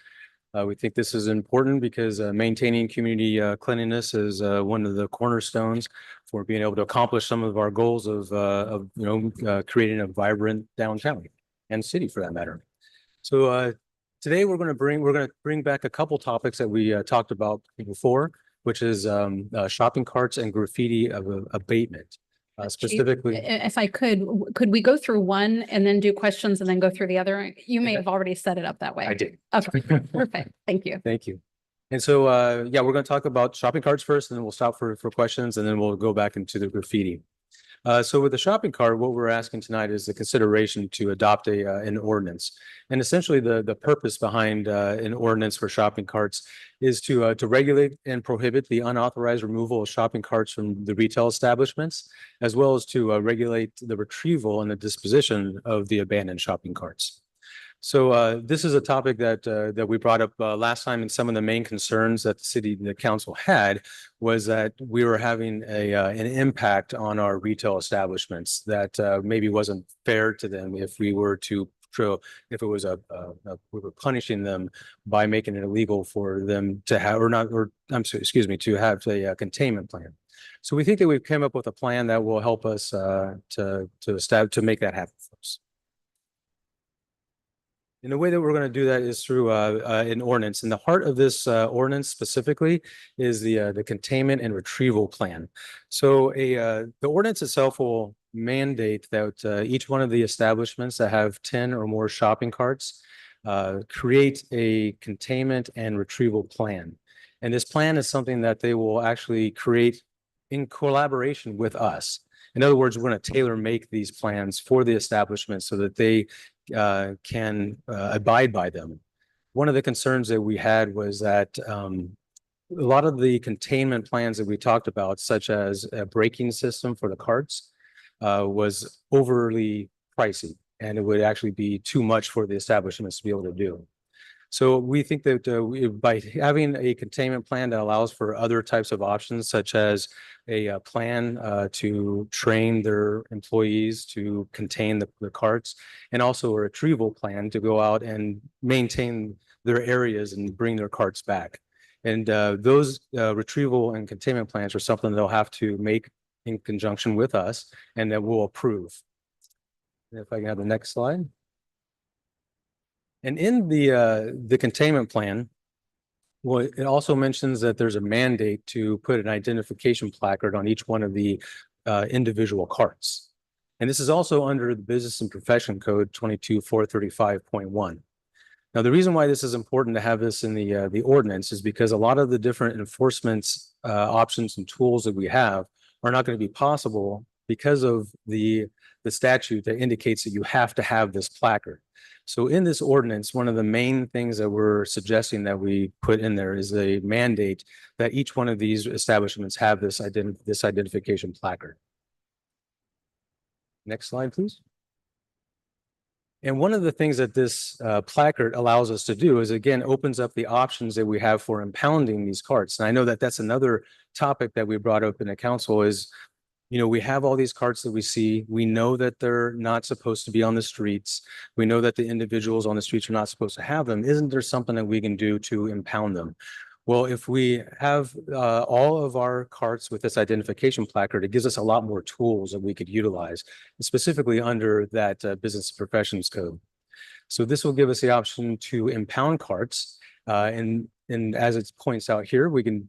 S11: We think this is important because maintaining community cleanliness is one of the cornerstones for being able to accomplish some of our goals of creating a vibrant downtown and city for that matter. So today we're going to bring back a couple topics that we talked about before, which is shopping carts and graffiti abatement. Specifically,
S2: if I could we go through one and then do questions and then go through the other? You may have already set it up that way.
S11: I did.
S2: Okay, perfect. Thank you.
S11: Thank you. And so, yeah, we're going to talk about shopping carts first, and then we'll stop for questions, and then we'll go back into the graffiti. So with the shopping cart, what we're asking tonight is the consideration to adopt an ordinance. And essentially the purpose behind an ordinance for shopping carts is to regulate and prohibit the unauthorized removal of shopping carts from the retail establishments, as well as to regulate the retrieval and the disposition of the abandoned shopping carts. So this is a topic that we brought up last time, and some of the main concerns that the council had was that we were having an impact on our retail establishments that maybe wasn't fair to them if we were to if it was we were punishing them by making it illegal for them to have to have a containment plan. So we think that we've come up with a plan that will help us to make that happen for us. And the way that we're going to do that is through an ordinance. And the heart of this ordinance specifically is the containment and retrieval plan. So the ordinance itself will mandate that each one of the establishments that have 10 or more shopping carts create a containment and retrieval plan. And this plan is something that they will actually create in collaboration with us. In other words, we're going to tailor make these plans for the establishment so that they can abide by them. One of the concerns that we had was that a lot of the containment plans that we talked about, such as a braking system for the carts, was overly pricey, and it would actually be too much for the establishments to be able to do. So we think that by having a containment plan that allows for other types of options, such as a plan to train their employees to contain the carts, and also a retrieval plan to go out and maintain their areas and bring their carts back. And those retrieval and containment plans are something they'll have to make in conjunction with us and that we'll approve. If I can have the next slide. And in the containment plan, well, it also mentions that there's a mandate to put an identification placard on each one of the individual carts. And this is also under the Business and Profession Code 22435.1. Now, the reason why this is important to have this in the ordinance is because a lot of the different enforcement options and tools that we have are not going to be possible because of the statute that indicates that you have to have this placard. So in this ordinance, one of the main things that we're suggesting that we put in there is a mandate that each one of these establishments have this identification placard. Next slide, please. And one of the things that this placard allows us to do is, again, opens up the options that we have for impounding these carts. And I know that that's another topic that we brought up in the council is, you know, we have all these carts that we see. We know that they're not supposed to be on the streets. We know that the individuals on the streets are not supposed to have them. Isn't there something that we can do to impound them? Well, if we have all of our carts with this identification placard, it gives us a lot more tools that we could utilize, specifically under that Business and Professions Code. So this will give us the option to impound carts. And as it points out here, we can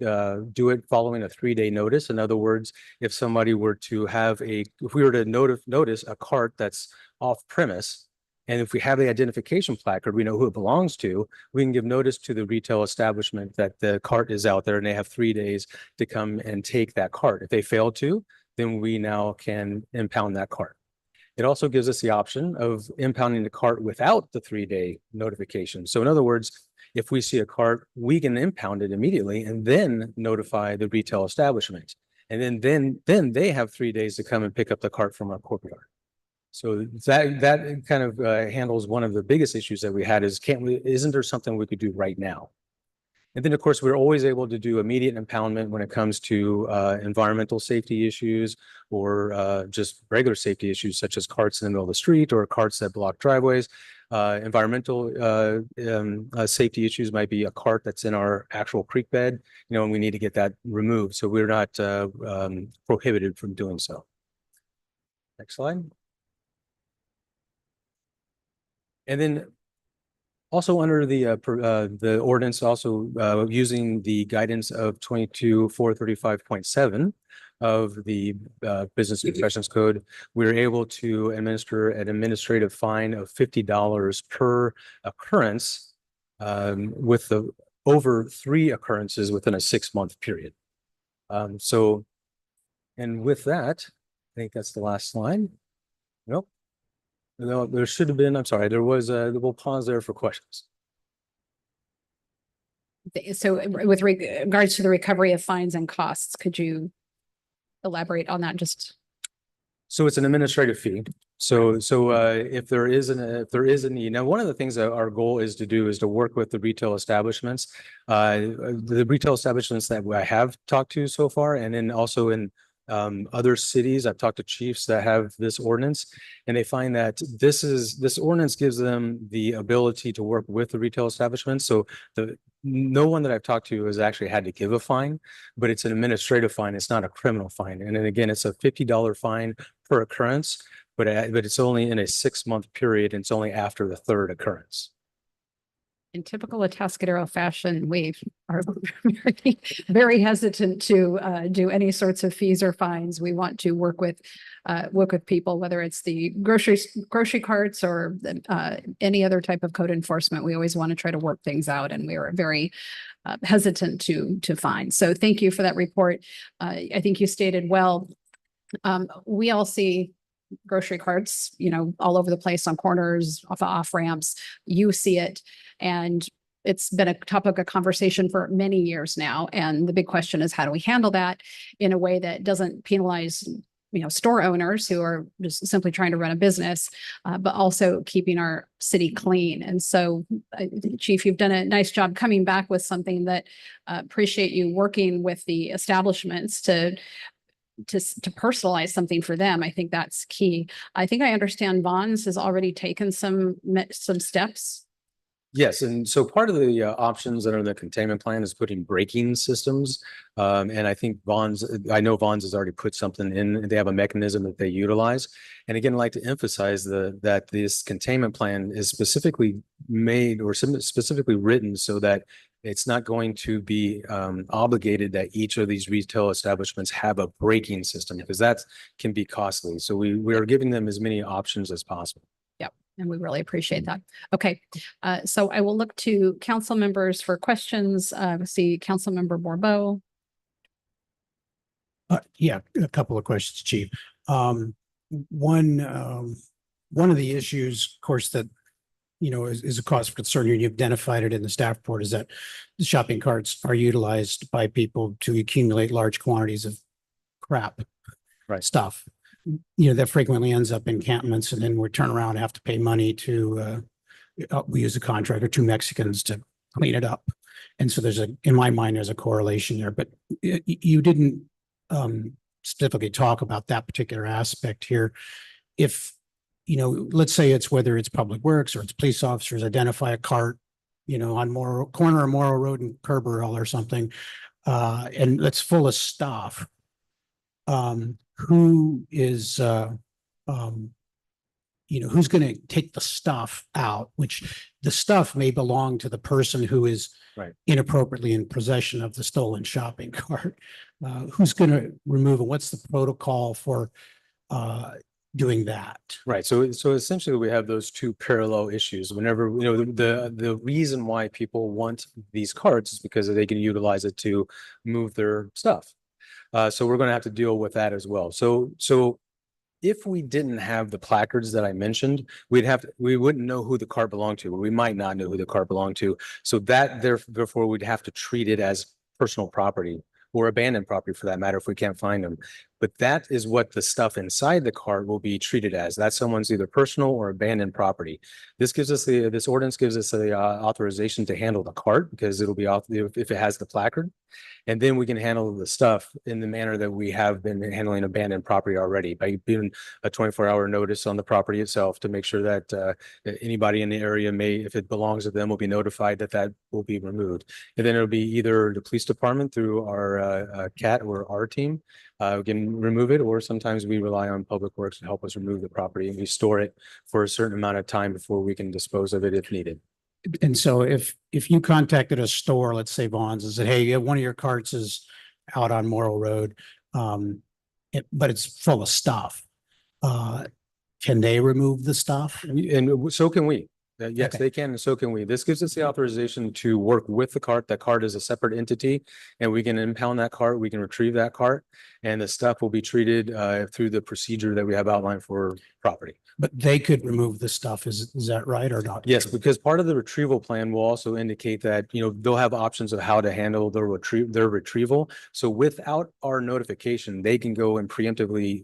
S11: do it following a 3-day notice. In other words, if somebody were to have if we were to notice a cart that's off premise, and if we have the identification placard, we know who it belongs to, we can give notice to the retail establishment that the cart is out there and they have 3 days to come and take that cart. If they fail to, then we now can impound that cart. It also gives us the option of impounding the cart without the 3-day notification. So in other words, if we see a cart, we can impound it immediately and then notify the retail establishment. And then they have 3 days to come and pick up the cart from our courtyard. So that kind of handles one of the biggest issues that we had is isn't there something we could do right now? And then, of course, we're always able to do immediate impoundment when it comes to environmental safety issues or just regular safety issues, such as carts in the middle of the street or carts that block driveways. Environmental safety issues might be a cart that's in our actual creek bed, you know, and we need to get that removed. So we're not prohibited from doing so. Next slide. And then also under the ordinance, also using the guidance of 22435.7 of the Business and Professions Code, we were able to administer an administrative fine of $50 per occurrence with over 3 occurrences within a 6-month period. And with that, I think that's the last slide. Nope. No, there should have been, I'm sorry, there was we'll pause there for questions.
S2: So with regards to the recovery of fines and costs, could you elaborate on that just?
S11: So it's an administrative fee. So if there is a need, now one of the things that our goal is to do is to work with the retail establishments, the retail establishments that I have talked to so far, and then also in other cities. I've talked to chiefs that have this ordinance, and they find that this ordinance gives them the ability to work with the retail establishments. So no one that I've talked to has actually had to give a fine, but it's an administrative fine. It's not a criminal fine. And then again, it's a $50 fine per occurrence, but it's only in a 6-month period, and it's only after the 3rd occurrence.
S2: In typical Atascadero fashion, we are very hesitant to do any sorts of fees or fines. We want to work with people, whether it's the grocery carts or any other type of code enforcement. We always want to try to work things out, and we are very hesitant to fine. So thank you for that report. I think you stated well. We all see grocery carts, you know, all over the place on corners, off ramps. You see it, and it's been a topic of conversation for many years now. And the big question is, how do we handle that in a way that doesn't penalize store owners who are just simply trying to run a business, but also keeping our city clean. And so, Chief, you've done a nice job coming back with something that appreciate you working with the establishments to personalize something for them. I think that's key. I think I understand Vons has already taken some steps.
S11: Yes, and so part of the options under the containment plan is putting braking systems. And I think I know Vons has already put something in, they have a mechanism that they utilize. And again, I'd like to emphasize that this containment plan is specifically made or specifically written so that it's not going to be obligated that each of these retail establishments have a braking system, because that can be costly. So we are giving them as many options as possible.
S2: And we really appreciate that. Okay, so I will look to council members for questions. See Councilmember Borbeau.
S7: Yeah, a couple of questions, Chief. One of the issues, of course, that is a cause for concern, and you've identified it in the staff report, is that the shopping carts are utilized by people to accumulate large quantities of crap, stuff. That frequently ends up in encampments, and then we turn around and have to pay money to, we use a contractor, 2 Mexicans to clean it up. And so in my mind, there's a correlation there, but you didn't specifically talk about that particular aspect here. If, let's say whether it's Public Works or it's police officers identify a cart, on corner of Morrow Road and Kerberville or something, and that's full of stuff. Who is, who's going to take the stuff out, which the stuff may belong to the person who is inappropriately in possession of the stolen shopping cart. Who's going to remove it? What's the protocol for doing that?
S11: Right. So essentially we have those two parallel issues. Whenever, the reason why people want these carts is because they can utilize it to move their stuff. So we're going to have to deal with that as well. So if we didn't have the placards that I mentioned, we wouldn't know who the cart belonged to, or we might not know who the cart belonged to. So that therefore we'd have to treat it as personal property, or abandoned property for that matter, if we can't find them. But that is what the stuff inside the cart will be treated as. That's someone's either personal or abandoned property. This ordinance gives us the authorization to handle the cart, because it'll be if it has the placard. And then we can handle the stuff in the manner that we have been handling abandoned property already, by giving a 24-hour notice on the property itself to make sure that anybody in the area if it belongs to them, will be notified that will be removed. And then it'll be either the police department through our CAT or our team can remove it, or sometimes we rely on Public Works to help us remove the property, and we store it for a certain amount of time before we can dispose of it if needed.
S7: And so if you contacted a store, let's say Vons, and said, hey, one of your carts is out on Morrow Road, but it's full of stuff, can they remove the stuff?
S11: And so can we. Yes,
S7: Okay.
S11: they can, and so can we. This gives us the authorization to work with the cart. That cart is a separate entity, and we can impound that cart, we can retrieve that cart, and the stuff will be treated through the procedure that we have outlined for property.
S7: But they could remove the stuff, is that right or not?
S11: Yes, because part of the retrieval plan will also indicate that, they'll have options of how to handle their retrieval. So without our notification, they can go and preemptively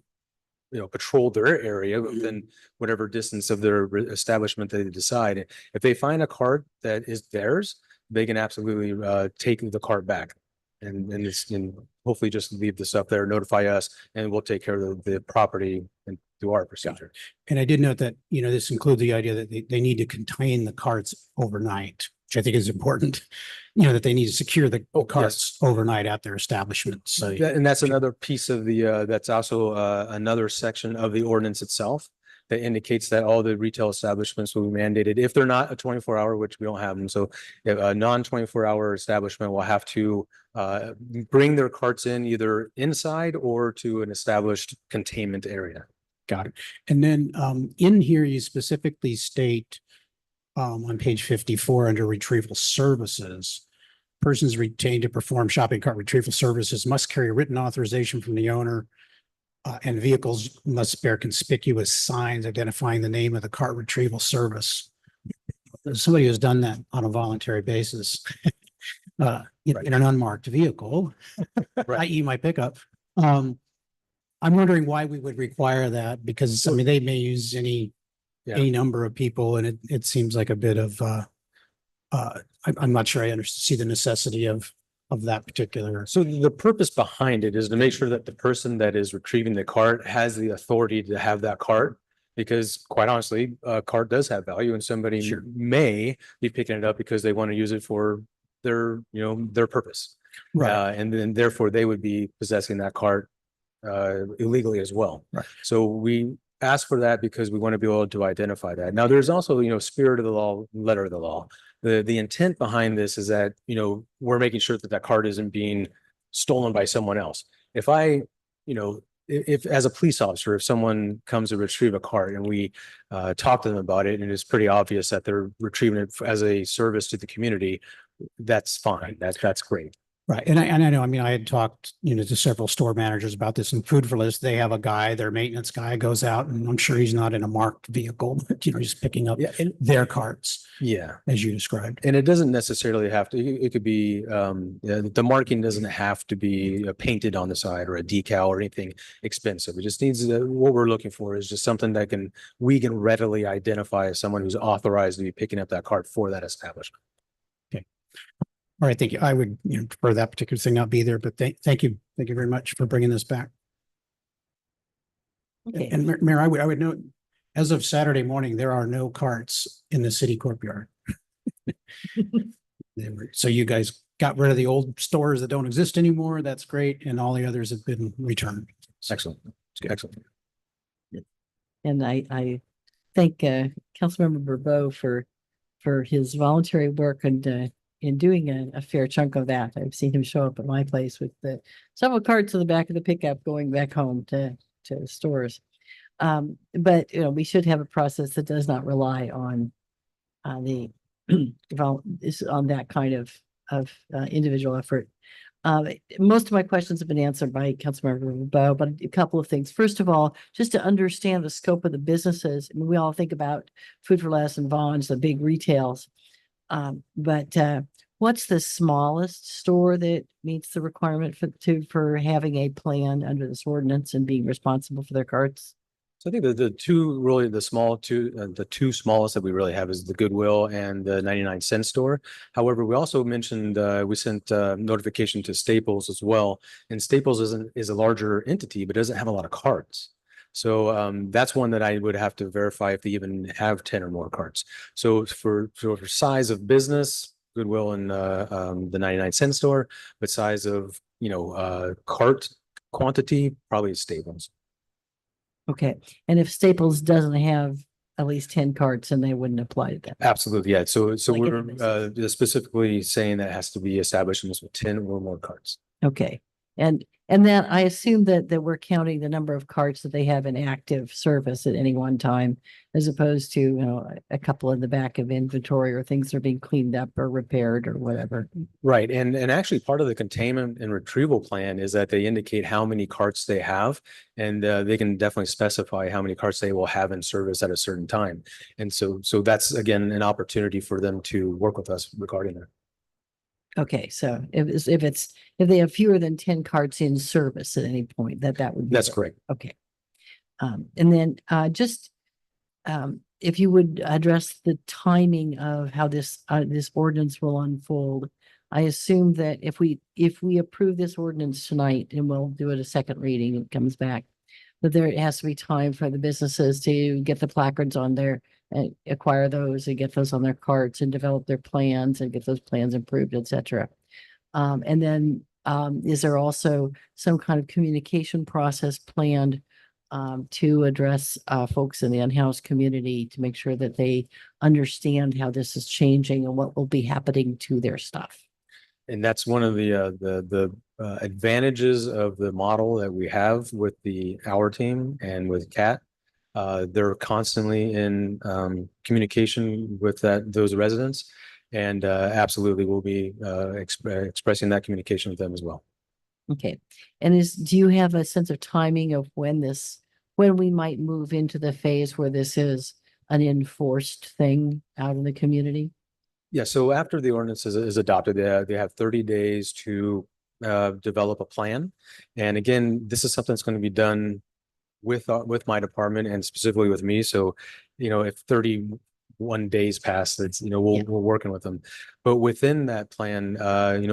S11: patrol their area within whatever distance of their establishment they decide. If they find a cart that is theirs, they can absolutely take the cart back and hopefully just leave the stuff there, notify us, and we'll take care of the property and do our procedure.
S7: And I did note that, this includes the idea that they need to contain the carts overnight, which I think is important, that they need to secure the carts overnight at their establishments. So,
S11: And that's another piece of that's also another section of the ordinance itself that indicates that all the retail establishments will be mandated, if they're not a 24-hour, which we don't have them. So a non-24-hour establishment will have to bring their carts in either inside or to an established containment area.
S7: Got it. And then in here, you specifically state on page 54 under retrieval services, persons retained to perform shopping cart retrieval services must carry written authorization from the owner, and vehicles must bear conspicuous signs identifying the name of the cart retrieval service. Somebody who's done that on a voluntary basis in an unmarked vehicle, i.e. my pickup, I'm wondering why we would require that, because I mean, they may use any number of people, and it seems like a bit of I'm not sure I see the necessity of that particular.
S11: So the purpose behind it is to make sure that the person that is retrieving the cart has the authority to have that cart. Because quite honestly, a cart does have value, and somebody may be picking it up because they want to use it for their, their purpose.
S7: Right.
S11: And then therefore they would be possessing that cart illegally as well.
S7: Right.
S11: So we ask for that because we want to be able to identify that. Now, there's also, spirit of the law, letter of the law. The intent behind this is that, we're making sure that that cart isn't being stolen by someone else. If I, if as a police officer, if someone comes to retrieve a cart and we talk to them about it, and it's pretty obvious that they're retrieving it as a service to the community, that's fine. That's great.
S7: Right. And I know, I mean, I had talked, to several store managers about this. And Food for Less, they have a guy, their maintenance guy goes out, and I'm sure he's not in a marked vehicle, but he's picking up their carts.
S11: Yeah.
S7: As you described.
S11: And it doesn't necessarily have to, it could be, the marking doesn't have to be painted on the side or a decal or anything expensive. It just needs, what we're looking for is just something that we can readily identify as someone who's authorized to be picking up that cart for that establishment.
S7: All right, thank you. I would, prefer that particular thing not be there, but thank you. Thank you very much for bringing this back.
S3: Okay.
S7: And Mayor, I would note, as of Saturday morning, there are no carts in the city courtyard. So you guys got rid of the old stores that don't exist anymore. That's great. And all the others have been returned.
S11: Excellent. Excellent.
S3: And I thank Councilmember Burbeau for his voluntary work and in doing a fair chunk of that. I've seen him show up at my place with several carts in the back of the pickup going back home to stores. But we should have a process that does not rely on the on that kind of individual effort. Most of my questions have been answered by Councilmember Burbeau, but a couple of things. First of all, just to understand the scope of the businesses, I mean, we all think about Food for Less and Vons, the big retails. But what's the smallest store that meets the requirement for having a plan under this ordinance and being responsible for their carts?
S11: So I think the two smallest that we really have is the Goodwill and the 99-cent store. However, we also mentioned, we sent notification to Staples as well. And Staples is a larger entity, but doesn't have a lot of carts. So that's one that I would have to verify if they even have 10 or more carts. So for size of business, Goodwill and the 99-cent store, but size of, cart quantity, probably Staples.
S3: Okay. And if Staples doesn't have at least 10 carts, then they wouldn't apply to that.
S11: Absolutely. Yeah. So
S3: Like
S11: we're specifically saying that it has to be establishments with 10 or more carts.
S3: Okay. And then I assume that we're counting the number of carts that they have in active service at any one time, as opposed to, a couple in the back of inventory or things that are being cleaned up or repaired or whatever.
S11: Right. And actually part of the containment and retrieval plan is that they indicate how many carts they have, and they can definitely specify how many carts they will have in service at a certain time. And so that's, again, an opportunity for them to work with us regarding that.
S3: Okay, so if they have fewer than 10 carts in service at any point, that would be.
S11: That's correct.
S3: Okay. And then if you would address the timing of how this ordinance will unfold. I assume that if we approve this ordinance tonight, and we'll do it a second reading, it comes back, that there has to be time for the businesses to get the placards on there and acquire those and get those on their carts and develop their plans and get those plans improved, et cetera. And then is there also some kind of communication process planned to address folks in the unhoused community to make sure that they understand how this is changing and what will be happening to their stuff?
S11: And that's one of the advantages of the model that we have with our team and with CAT. They're constantly in communication with those residents, and absolutely we'll be expressing that communication with them as well.
S3: Okay. And do you have a sense of timing of when we might move into the phase where this is an enforced thing out in the community?
S11: Yeah, so after the ordinance is adopted, they have 30 days to develop a plan. And again, this is something that's going to be done with my department and specifically with me. So, if 31 days pass, it's, we're working with them. But within that plan,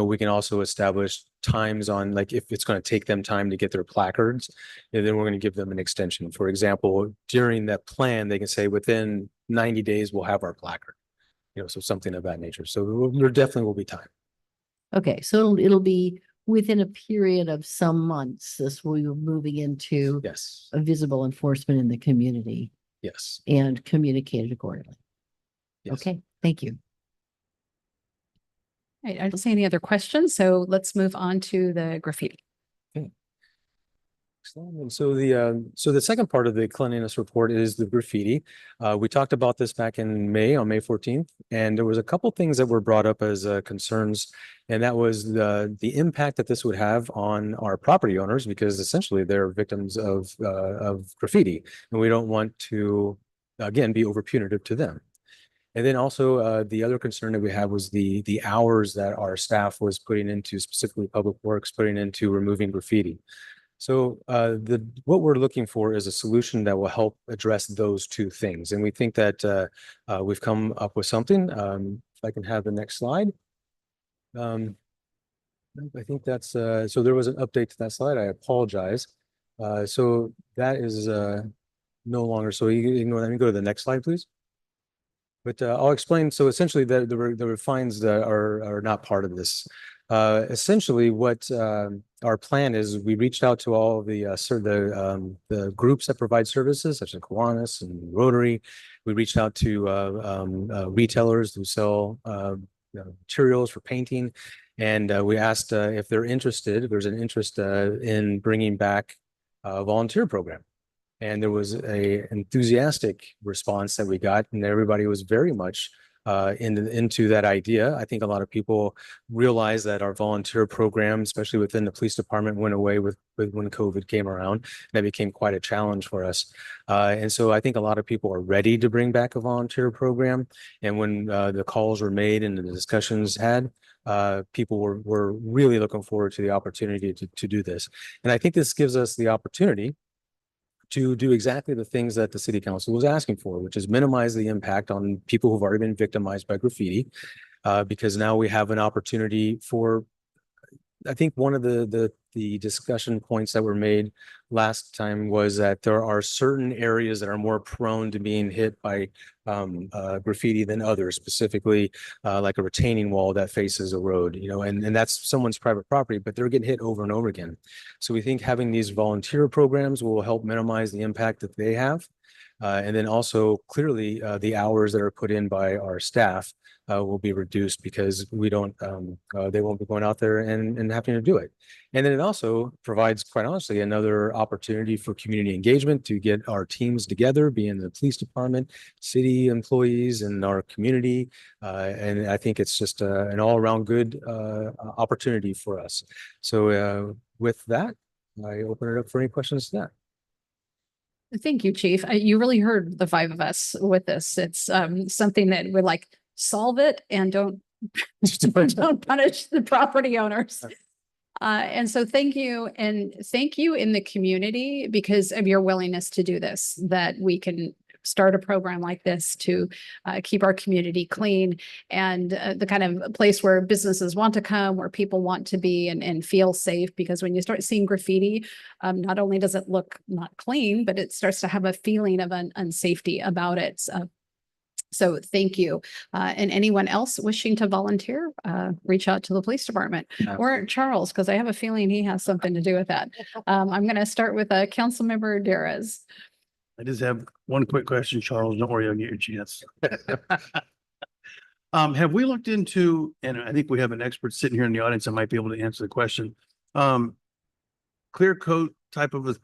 S11: we can also establish times on, like, if it's going to take them time to get their placards, and then we're going to give them an extension. For example, during that plan, they can say within 90 days, we'll have our placard, so something of that nature. So there definitely will be time.
S3: Okay, so it'll be within a period of some months, this we were moving into
S11: Yes.
S3: a visible enforcement in the community
S11: Yes.
S3: and communicated accordingly.
S11: Yes.
S3: Okay, thank you.
S2: I don't see any other questions, so let's move on to the graffiti.
S11: Excellent. And so the second part of the cleanliness report is the graffiti. We talked about this back in May, on May 14th, and there was a couple things that were brought up as concerns, and that was the impact that this would have on our property owners, because essentially they're victims of graffiti, and we don't want to, again, be over punitive to them. And then also the other concern that we had was the hours that our staff was putting into, specifically Public Works, putting into removing graffiti. So what we're looking for is a solution that will help address those two things. And we think that we've come up with something. If I can have the next slide. I think that's, so there was an update to that slide. I apologize. So that is no longer, so you ignore that. Let me go to the next slide, please. But I'll explain. So essentially the refines that are not part of this. Essentially what our plan is, we reached out to all of the groups that provide services such as Kiwanis and Rotary. We reached out to retailers who sell materials for painting. And we asked if they're interested, if there's an interest in bringing back a volunteer program. And there was a enthusiastic response that we got, and everybody was very much into that idea. I think a lot of people realized that our volunteer program, especially within the police department, went away with when COVID came around. That became quite a challenge for us. And so I think a lot of people are ready to bring back a volunteer program. And when the calls were made and the discussions had, people were really looking forward to the opportunity to do this. And I think this gives us the opportunity to do exactly the things that the city council was asking for, which is minimize the impact on people who've already been victimized by graffiti, because now we have an opportunity for, I think one of the discussion points that were made last time was that there are certain areas that are more prone to being hit by graffiti than others, specifically like a retaining wall that faces a road, and that's someone's private property, but they're getting hit over and over again. So we think having these volunteer programs will help minimize the impact that they have. And then also clearly the hours that are put in by our staff will be reduced, because we don't, they won't be going out there and having to do it. And then it also provides, quite honestly, another opportunity for community engagement to get our teams together, being the police department, city employees, and our community. And I think it's just an all-around good opportunity for us. So with that, I open it up for any questions to that.
S2: Thank you, Chief. You really heard the five of us with this. It's something that we're like, solve it and don't punish the property owners. And so thank you. And thank you in the community because of your willingness to do this, that we can start a program like this to keep our community clean and the kind of place where businesses want to come, where people want to be and feel safe. Because when you start seeing graffiti, not only does it look not clean, but it starts to have a feeling of unsafety about it. So thank you. And anyone else wishing to volunteer, reach out to the police department. Or Charles, because I have a feeling he has something to do with that. I'm going to start with Councilmember Derez.
S13: I just have one quick question, Charles. Don't worry, I'll get your chance. Have we looked into, and I think we have an expert sitting here in the audience that might be able to answer the question. Clear coat type of a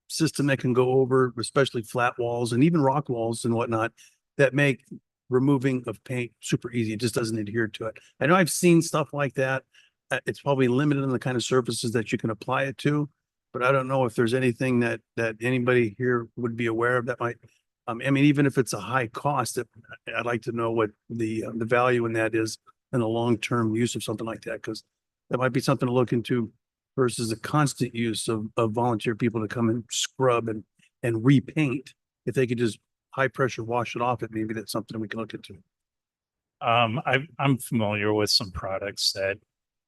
S13: system that can go over, especially flat walls and even rock walls and whatnot, that make removing of paint super easy. It just doesn't adhere to it. I know I've seen stuff like that. It's probably limited on the kind of surfaces that you can apply it to, but I don't know if there's anything that anybody here would be aware of that might, I mean, even if it's a high cost, I'd like to know what the value in that is in the long-term use of something like that. Because That might be something to look into versus the constant use of volunteer people to come and scrub and repaint. If they could just high pressure wash it off, it maybe that's something we can look into.
S6: I'm familiar with some products that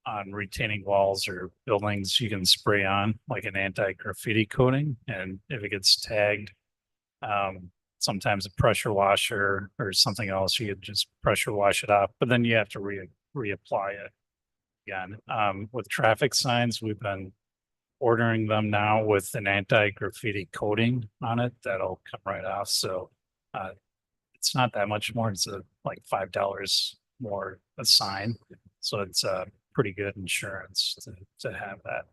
S6: on retaining walls or buildings, you can spray on like an anti-graffiti coating. And if it gets tagged, sometimes a pressure washer or something else, you could just pressure wash it off, but then you have to reapply it again. With traffic signs, we've been ordering them now with an anti-graffiti coating on it that'll come right off. So it's not that much more. It's like $5 more a sign. So it's pretty good insurance to have that.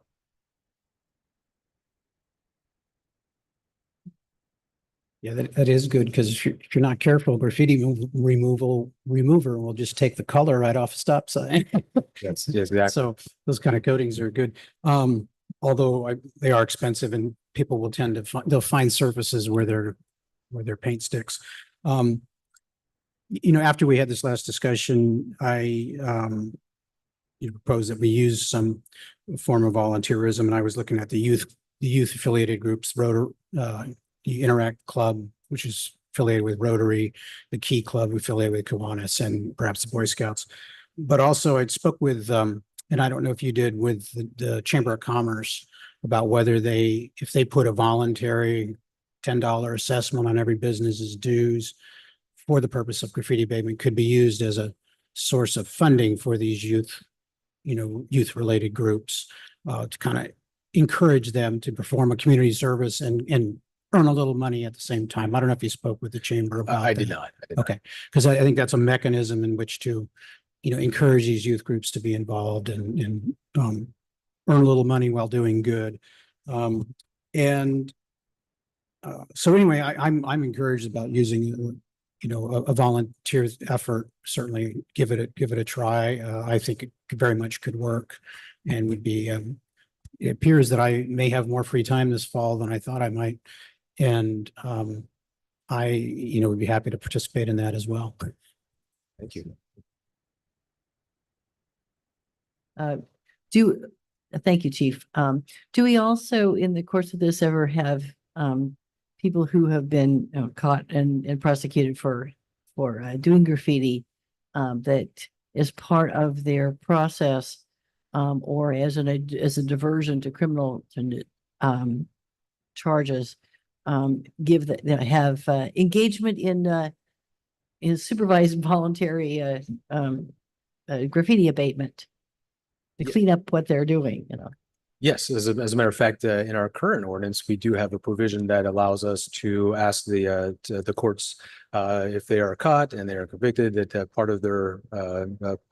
S7: Yeah, that is good because if you're not careful, remover will just take the color right off a stop sign.
S11: Yes, exactly.
S7: So those kind of coatings are good. Although they are expensive and people will tend to they'll find surfaces where their paint sticks. After we had this last discussion, I proposed that we use some form of volunteerism, and I was looking at the youth affiliated groups, the Interact Club, which is affiliated with Rotary, the Key Club affiliated with Kiwanis, and perhaps the Boy Scouts. But also I spoke with, and I don't know if you did, with the Chamber of Commerce about whether if they put a voluntary $10 assessment on every business's dues for the purpose of graffiti abatement could be used as a source of funding for these youth-related groups to kind of encourage them to perform a community service and earn a little money at the same time. I don't know if you spoke with the chamber about that.
S11: I did not.
S7: Okay, because I think that's a mechanism in which to, encourage these youth groups to be involved and earn a little money while doing good. So anyway, I'm encouraged about using, a volunteer effort. Certainly give it a try. I think it very much could work and would be, it appears that I may have more free time this fall than I thought I might. And I, would be happy to participate in that as well.
S11: Thank you.
S3: Thank you, Chief. Do we also, in the course of this, ever have people who have been caught and prosecuted for doing graffiti that is part of their process or as a diversion to criminal charges? Have engagement in supervised voluntary graffiti abatement to clean up what they're doing,
S11: Yes, as a matter of fact, in our current ordinance, we do have a provision that allows us to ask the courts if they are caught and they are convicted, that part of their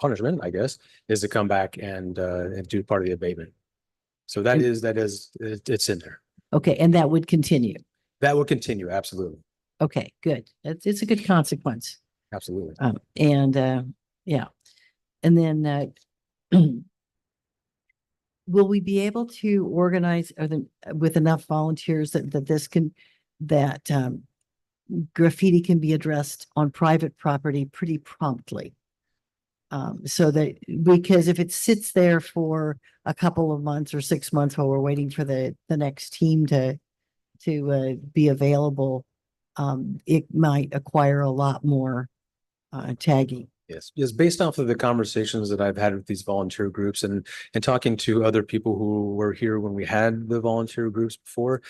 S11: punishment, I guess, is to come back and do part of the abatement. So it's in there.
S3: Okay, and that would continue.
S11: That will continue, absolutely.
S3: Okay, good. It's a good consequence.
S11: Absolutely.
S3: Yeah. And then will we be able to organize with enough volunteers that graffiti can be addressed on private property pretty promptly? So that, because if it sits there for a couple of months or 6 months while we're waiting for the next team to be available, it might acquire a lot more tagging.
S11: Yes, based off of the conversations that I've had with these volunteer groups and talking to other people who were here when we had the volunteer groups before,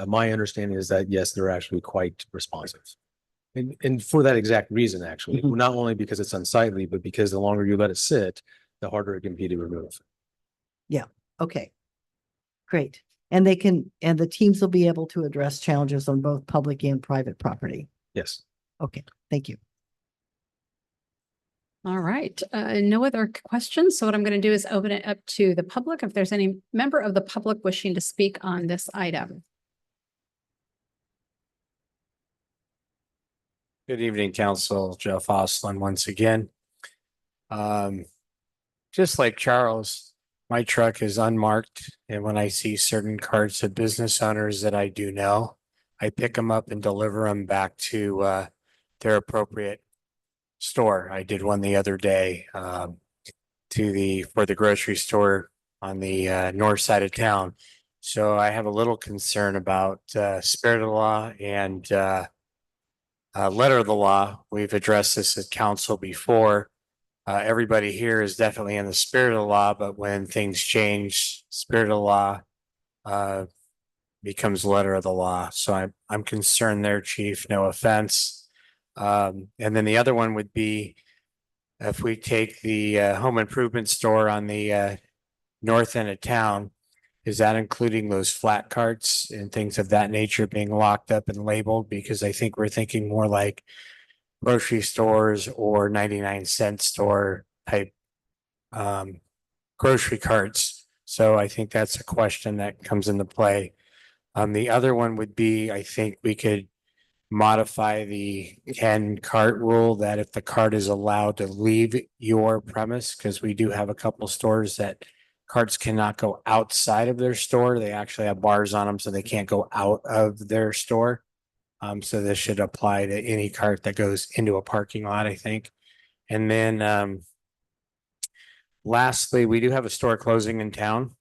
S11: my understanding is that yes, they're actually quite responsive. And for that exact reason, actually, not only because it's unsightly, but because the longer you let it sit, the harder it can be to remove.
S3: Yeah. Okay. Great. And the teams will be able to address challenges on both public and private property.
S11: Yes.
S3: Okay. Thank you.
S2: All right, no other questions. So what I'm going to do is open it up to the public. If there's any member of the public wishing to speak on this item.
S8: Good evening, Council. Jeff Oslin once again. Just like Charles, my truck is unmarked, and when I see certain cards of business owners that I do know, I pick them up and deliver them back to their appropriate store. I did one the other day. for the grocery store on the north side of town. So I have a little concern about spirit of the law and letter of the law. We've addressed this at council before. Everybody here is definitely in the spirit of the law, but when things change, spirit of the law becomes letter of the law. So I'm concerned there, chief, no offense. And then the other one would be if we take the home improvement store on the north end of town, is that including those flat carts and things of that nature being locked up and labeled? Because I think we're thinking more like grocery stores or 99-cent store type grocery carts. So I think that's a question that comes into play. The other one would be, I think we could modify the 10 cart rule that if the cart is allowed to leave your premise, because we do have a couple stores that carts cannot go outside of their store. They actually have bars on them, so they can't go out of their store. So this should apply to any cart that goes into a parking lot, I think. And then lastly, we do have a store closing in town.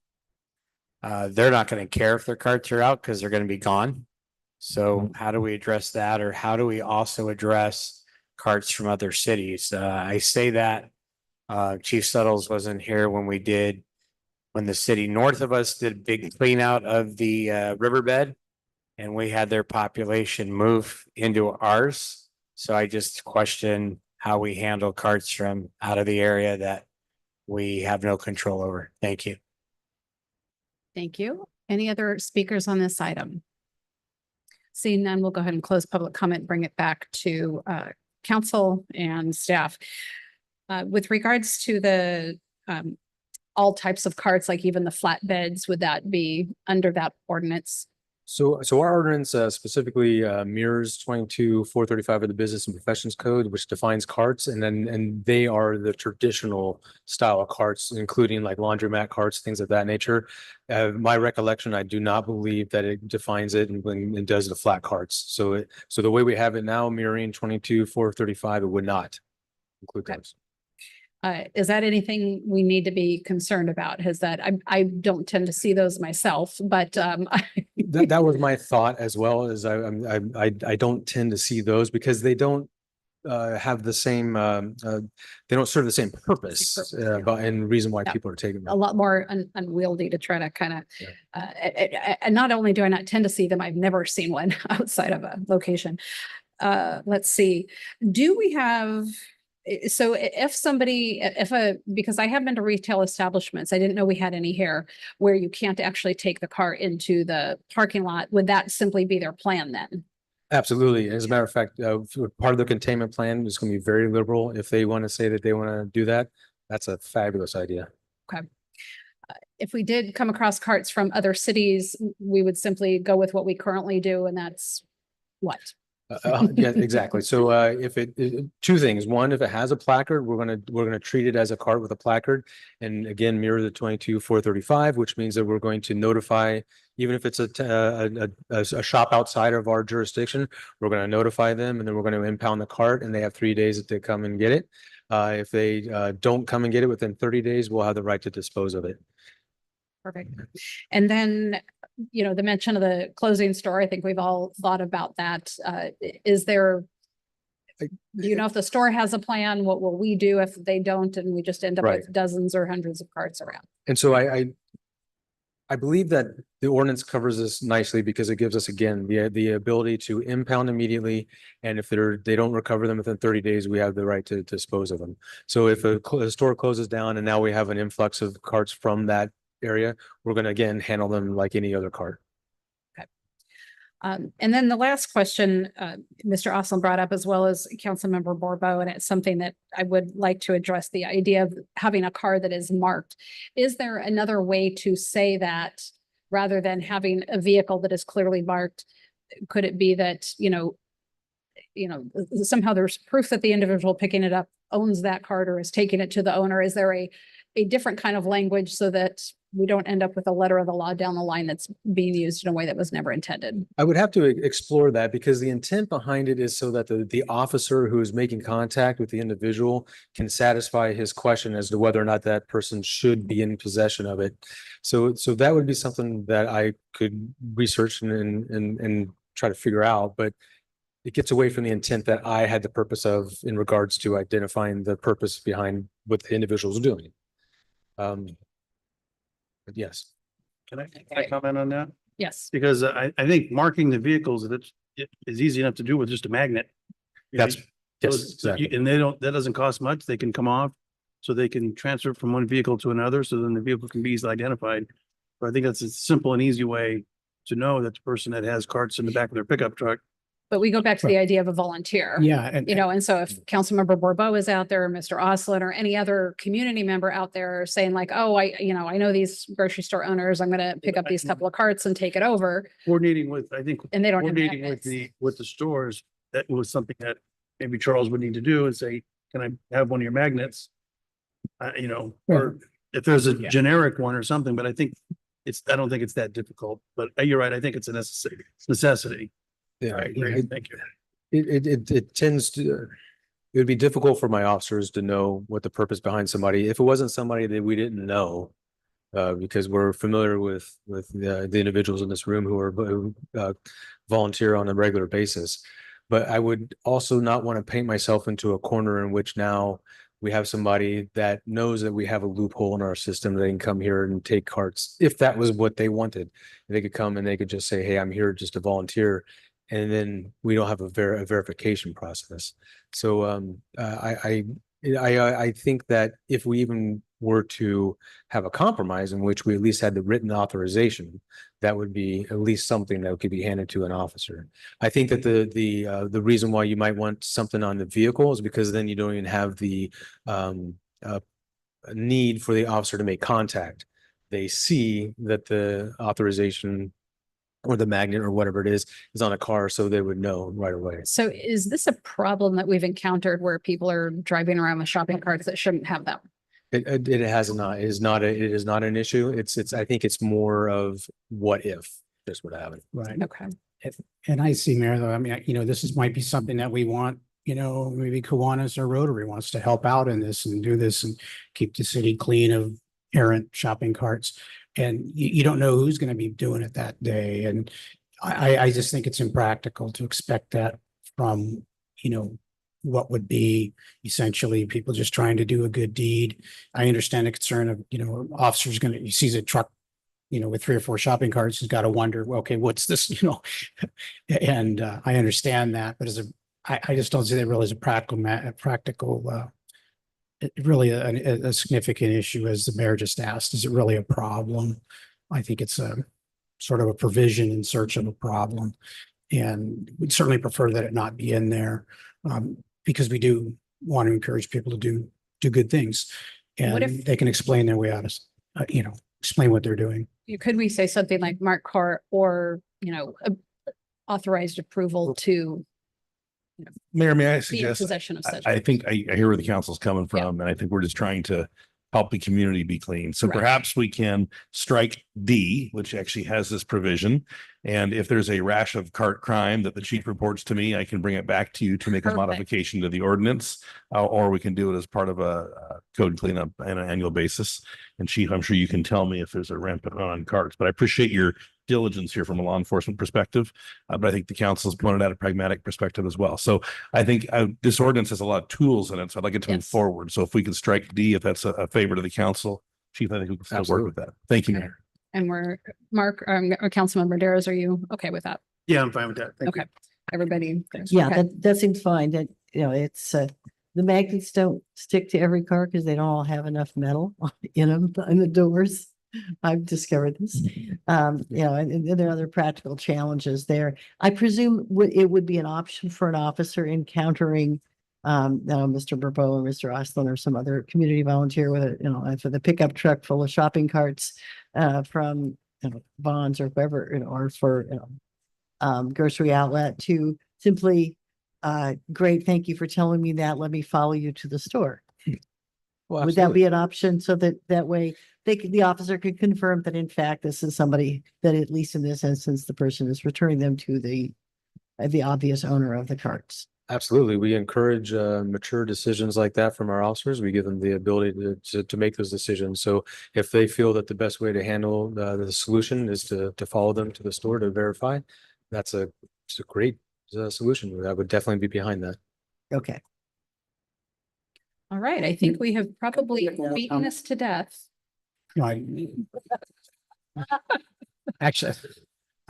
S8: They're not going to care if their carts are out because they're going to be gone. So how do we address that? Or how do we also address carts from other cities? I say that Chief Suttles wasn't here when the city north of us did a big clean out of the riverbed and we had their population move into ours. So I just question how we handle carts from out of the area that we have no control over. Thank you.
S2: Thank you. Any other speakers on this item? Seeing none, we'll go ahead and close public comment, bring it back to council and staff. With regards to the all types of carts, like even the flatbeds, would that be under that ordinance?
S11: So our ordinance specifically mirrors 22-435 of the Business and Professions Code, which defines carts, and they are the traditional style of carts, including like laundromat carts, things of that nature. My recollection, I do not believe that it defines it and does the flat carts. So the way we have it now, mirroring 22-435, it would not include those.
S2: Is that anything we need to be concerned about? I don't tend to see those myself, but
S11: That was my thought as well. As I don't tend to see those because they don't have the same they don't serve the same purpose and reason why people are taking
S2: a
S11: them.
S2: lot more unwieldy to try to kind of and not only do I not tend to see them, I've never seen one outside of a location. Let's see. Do we have so because I have been to retail establishments, I didn't know we had any here where you can't actually take the car into the parking lot. Would that simply be their plan then?
S11: Absolutely. As a matter of fact, part of the containment plan is going to be very liberal. If they want to say that they want to do that, that's a fabulous idea.
S2: Okay. If we did come across carts from other cities, we would simply go with what we currently do, and that's what?
S11: Yeah, exactly. So if two things. One, if it has a placard, we're gonna treat it as a cart with a placard, and again mirror the 22-435, which means that we're going to notify, even if it's a shop outside of our jurisdiction, we're going to notify them, and then we're going to impound the cart, and they have 3 days to come and get it. If they don't come and get it within 30 days, we'll have the right to dispose of it.
S2: Perfect. And then, the mention of the closing store, I think we've all thought about that. Is there, do you know if the store has a plan? What will we do if they don't and we just end up with dozens or hundreds of carts around?
S11: And so I believe that the ordinance covers this nicely because it gives us, again, the ability to impound immediately. And if they don't recover them within 30 days, we have the right to dispose of them. So if a store closes down and now we have an influx of carts from that area, we're going to again handle them like any other cart.
S2: Okay. And then the last question, Mr. Oslin brought up, as well as Councilmember Borbo, and it's something that I would like to address, the idea of having a car that is marked. Is there another way to say that rather than having a vehicle that is clearly marked? Could it be that, somehow there's proof that the individual picking it up owns that cart or is taking it to the owner? Is there a different kind of language so that we don't end up with a letter of the law down the line that's being used in a way that was never intended.
S11: I would have to explore that because the intent behind it is so that the officer who is making contact with the individual can satisfy his question as to whether or not that person should be in possession of it. So that would be something that I could research and try to figure out, but it gets away from the intent that I had the purpose of in regards to identifying the purpose behind what the individual is doing. But yes.
S13: Can I comment on that?
S2: Yes.
S13: Because I think marking the vehicles, it is easy enough to do with just a magnet.
S11: That's, yes,
S13: So
S11: exactly.
S13: and that doesn't cost much. They can come off. So they can transfer from one vehicle to another. So then the vehicle can be easily identified. But I think that's a simple and easy way to know that the person that has carts in the back of their pickup truck.
S2: But we go back to the idea of a volunteer.
S7: Yeah, and
S2: You know, and so if Councilmember Borbeau is out there, or Mr. Oslin, or any other community member out there saying like, oh, I know these grocery store owners, I'm gonna pick up these couple of carts and take it over,
S13: Coordinating with, I think,
S2: and they don't have
S13: coordinating with
S2: magnets.
S13: with the stores, that was something that maybe Charles would need to do and say, can I have one of your magnets? Or if there's a generic one or something, but I don't think it's that difficult, but you're right. I think it's a necessity.
S11: Yeah,
S13: I agree. Thank you.
S11: it tends to, it would be difficult for my officers to know what the purpose behind somebody, if it wasn't somebody that we didn't know. Because we're familiar with the individuals in this room who volunteer on a regular basis. But I would also not want to paint myself into a corner in which now we have somebody that knows that we have a loophole in our system. They can come here and take carts if that was what they wanted. They could come and they could just say, hey, I'm here just to volunteer. And then we don't have a verification process. So I think that if we even were to have a compromise in which we at least had the written authorization, that would be at least something that could be handed to an officer. I think that the reason why you might want something on the vehicle is because then you don't even have the need for the officer to make contact. They see that the authorization or the magnet or whatever it is on a car, so they would know right away.
S2: So is this a problem that we've encountered where people are driving around with shopping carts that shouldn't have them?
S11: It has not, it is not an issue. It's, I think it's more of what if this would happen.
S7: right.
S2: Okay.
S7: And I see, Mayor, though, I mean, this might be something that we want, maybe Kiwanis or Rotary wants to help out in this and do this and keep the city clean of errant shopping carts. And you don't know who's going to be doing it that day. And I just think it's impractical to expect that from, what would be essentially people just trying to do a good deed. I understand the concern of, officers he sees a truck, with 3 or 4 shopping carts, he's got to wonder, well, okay, what's this, and I understand that, but I just don't see that really as a practical, really a significant issue, as the mayor just asked. Is it really a problem? I think it's a sort of a provision in search of a problem. And we'd certainly prefer that it not be in there, because we do want to encourage people to do good things.
S2: What
S7: And
S2: if-
S7: they can explain their way out of, explain what they're doing.
S2: Could we say something like marked car or, authorized approval to
S14: Mayor, may I
S2: be in
S14: suggest,
S2: possession of such?
S14: I think I hear where the council's coming from, and I think we're just trying to help the community be clean. So
S2: Right.
S14: perhaps we can strike D, which actually has this provision. And if there's a rash of cart crime that the chief reports to me, I can bring it back to you to make a
S2: Perfect.
S14: modification to the ordinance. Or we can do it as part of a code cleanup on an annual basis. And chief, I'm sure you can tell me if there's a rampant on carts, but I appreciate your diligence here from a law enforcement perspective. But I think the council's pointed out a pragmatic perspective as well. So I think this ordinance has a lot of tools in it, so I'd like it to move
S2: Yes.
S14: forward. So if we can strike D, if that's a favor to the council, chief, I think we can still work with that. Thank you,
S2: Okay.
S14: Mayor.
S2: And we're, Mark, or Councilmember Dares, are you okay with that?
S13: Yeah, I'm fine with that. Thank you.
S2: Okay. Everybody?
S3: Yeah,
S2: Okay.
S3: that seems fine. That, it's, the magnets don't stick to every car because they don't all have enough metal in them, in the doors. I've discovered this. And there are other practical challenges there. I presume it would be an option for an officer encountering Mr. Burbo or Mr. Oslin or some other community volunteer with for the pickup truck full of shopping carts from Bonds or whoever, or for grocery outlet to simply great, thank you for telling me that. Let me follow you to the store.
S11: Well,
S3: Would that
S11: absolutely.
S3: be an option so that that way the officer could confirm that in fact this is somebody that at least in this instance, the person is returning them to the obvious owner of the carts?
S11: Absolutely. We encourage mature decisions like that from our officers. We give them the ability to make those decisions. So if they feel that the best way to handle the solution is to follow them to the store to verify, it's a great solution. I would definitely be behind that.
S3: Okay.
S2: All right, I think we have probably beaten this to death.
S7: Actually,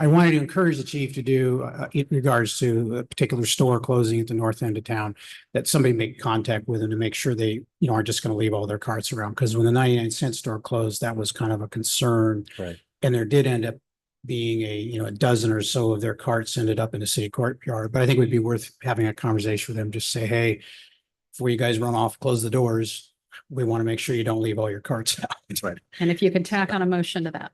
S7: I wanted to encourage the chief to do, in regards to a particular store closing at the north end of town, that somebody make contact with them to make sure they, aren't just going to leave all their carts around. Because when the 99-cent store closed, that was kind of a concern.
S11: Right.
S7: And there did end up being a dozen or so of their carts ended up in the city courtyard. But I think it would be worth having a conversation with them. Just say, hey, before you guys run off, close the doors. We want to make sure you don't leave all your carts out. That's right.
S2: And if you could tack on a motion to that.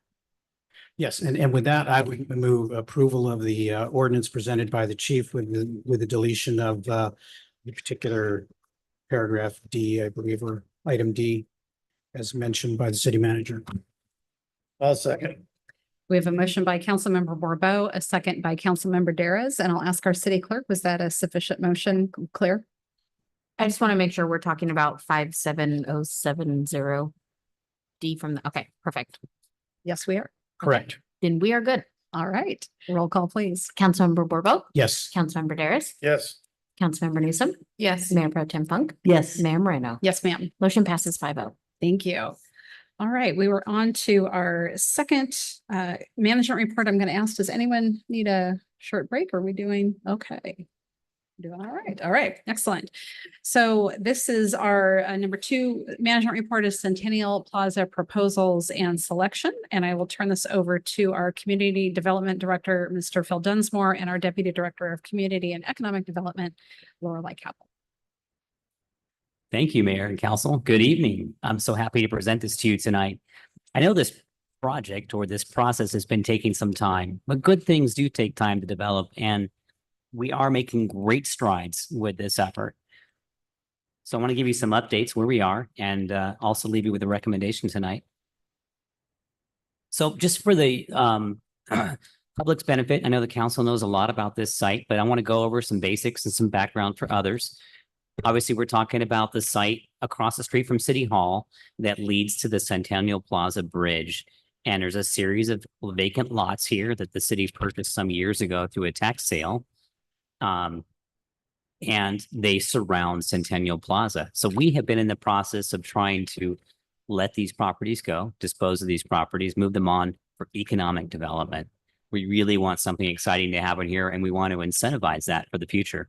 S7: Yes, and with that, I would move approval of the ordinance presented by the chief with the deletion of the particular paragraph D, I believe, or item D, as mentioned by the city manager. I'll second.
S2: We have a motion by Councilmember Borbeau, a second by Councilmember Daras, and I'll ask our city clerk, was that a sufficient motion? Clear?
S12: I just want to make sure we're talking about 57070 D from the, okay, perfect.
S2: Yes, we are.
S7: Correct.
S12: Then we are good.
S2: All right. Roll call, please.
S12: Councilmember Borbo,
S7: Yes.
S12: Councilmember Daris,
S7: Yes.
S12: Councilmember Newsom,
S2: Yes.
S12: Mayor Pro Tem Funk,
S3: Yes.
S12: Mayor Moreno.
S2: Yes, ma'am.
S12: Motion passes 5-0.
S2: Thank you. All right, we were on to our second management report. I'm going to ask, does anyone need a short break? Are we doing okay? Doing all right. All right, excellent. So this is our number 2 management report is Centennial Plaza proposals and selection. And I will turn this over to our Community Development Director, Mr. Phil Dunsmore, and our Deputy Director of Community and Economic Development, Lorelei Capel.
S15: Thank you, Mayor and Council. Good evening. I'm so happy to present this to you tonight. I know this project or this process has been taking some time, but good things do take time to develop, and we are making great strides with this effort. So I want to give you some updates where we are and also leave you with a recommendation tonight. So just for the public's benefit, I know the council knows a lot about this site, but I want to go over some basics and some background for others. Obviously, we're talking about the site across the street from City Hall that leads to the Centennial Plaza Bridge. And there's a series of vacant lots here that the city purchased some years ago through a tax sale. And they surround Centennial Plaza. So we have been in the process of trying to let these properties go, dispose of these properties, move them on for economic development. We really want something exciting to happen here, and we want to incentivize that for the future.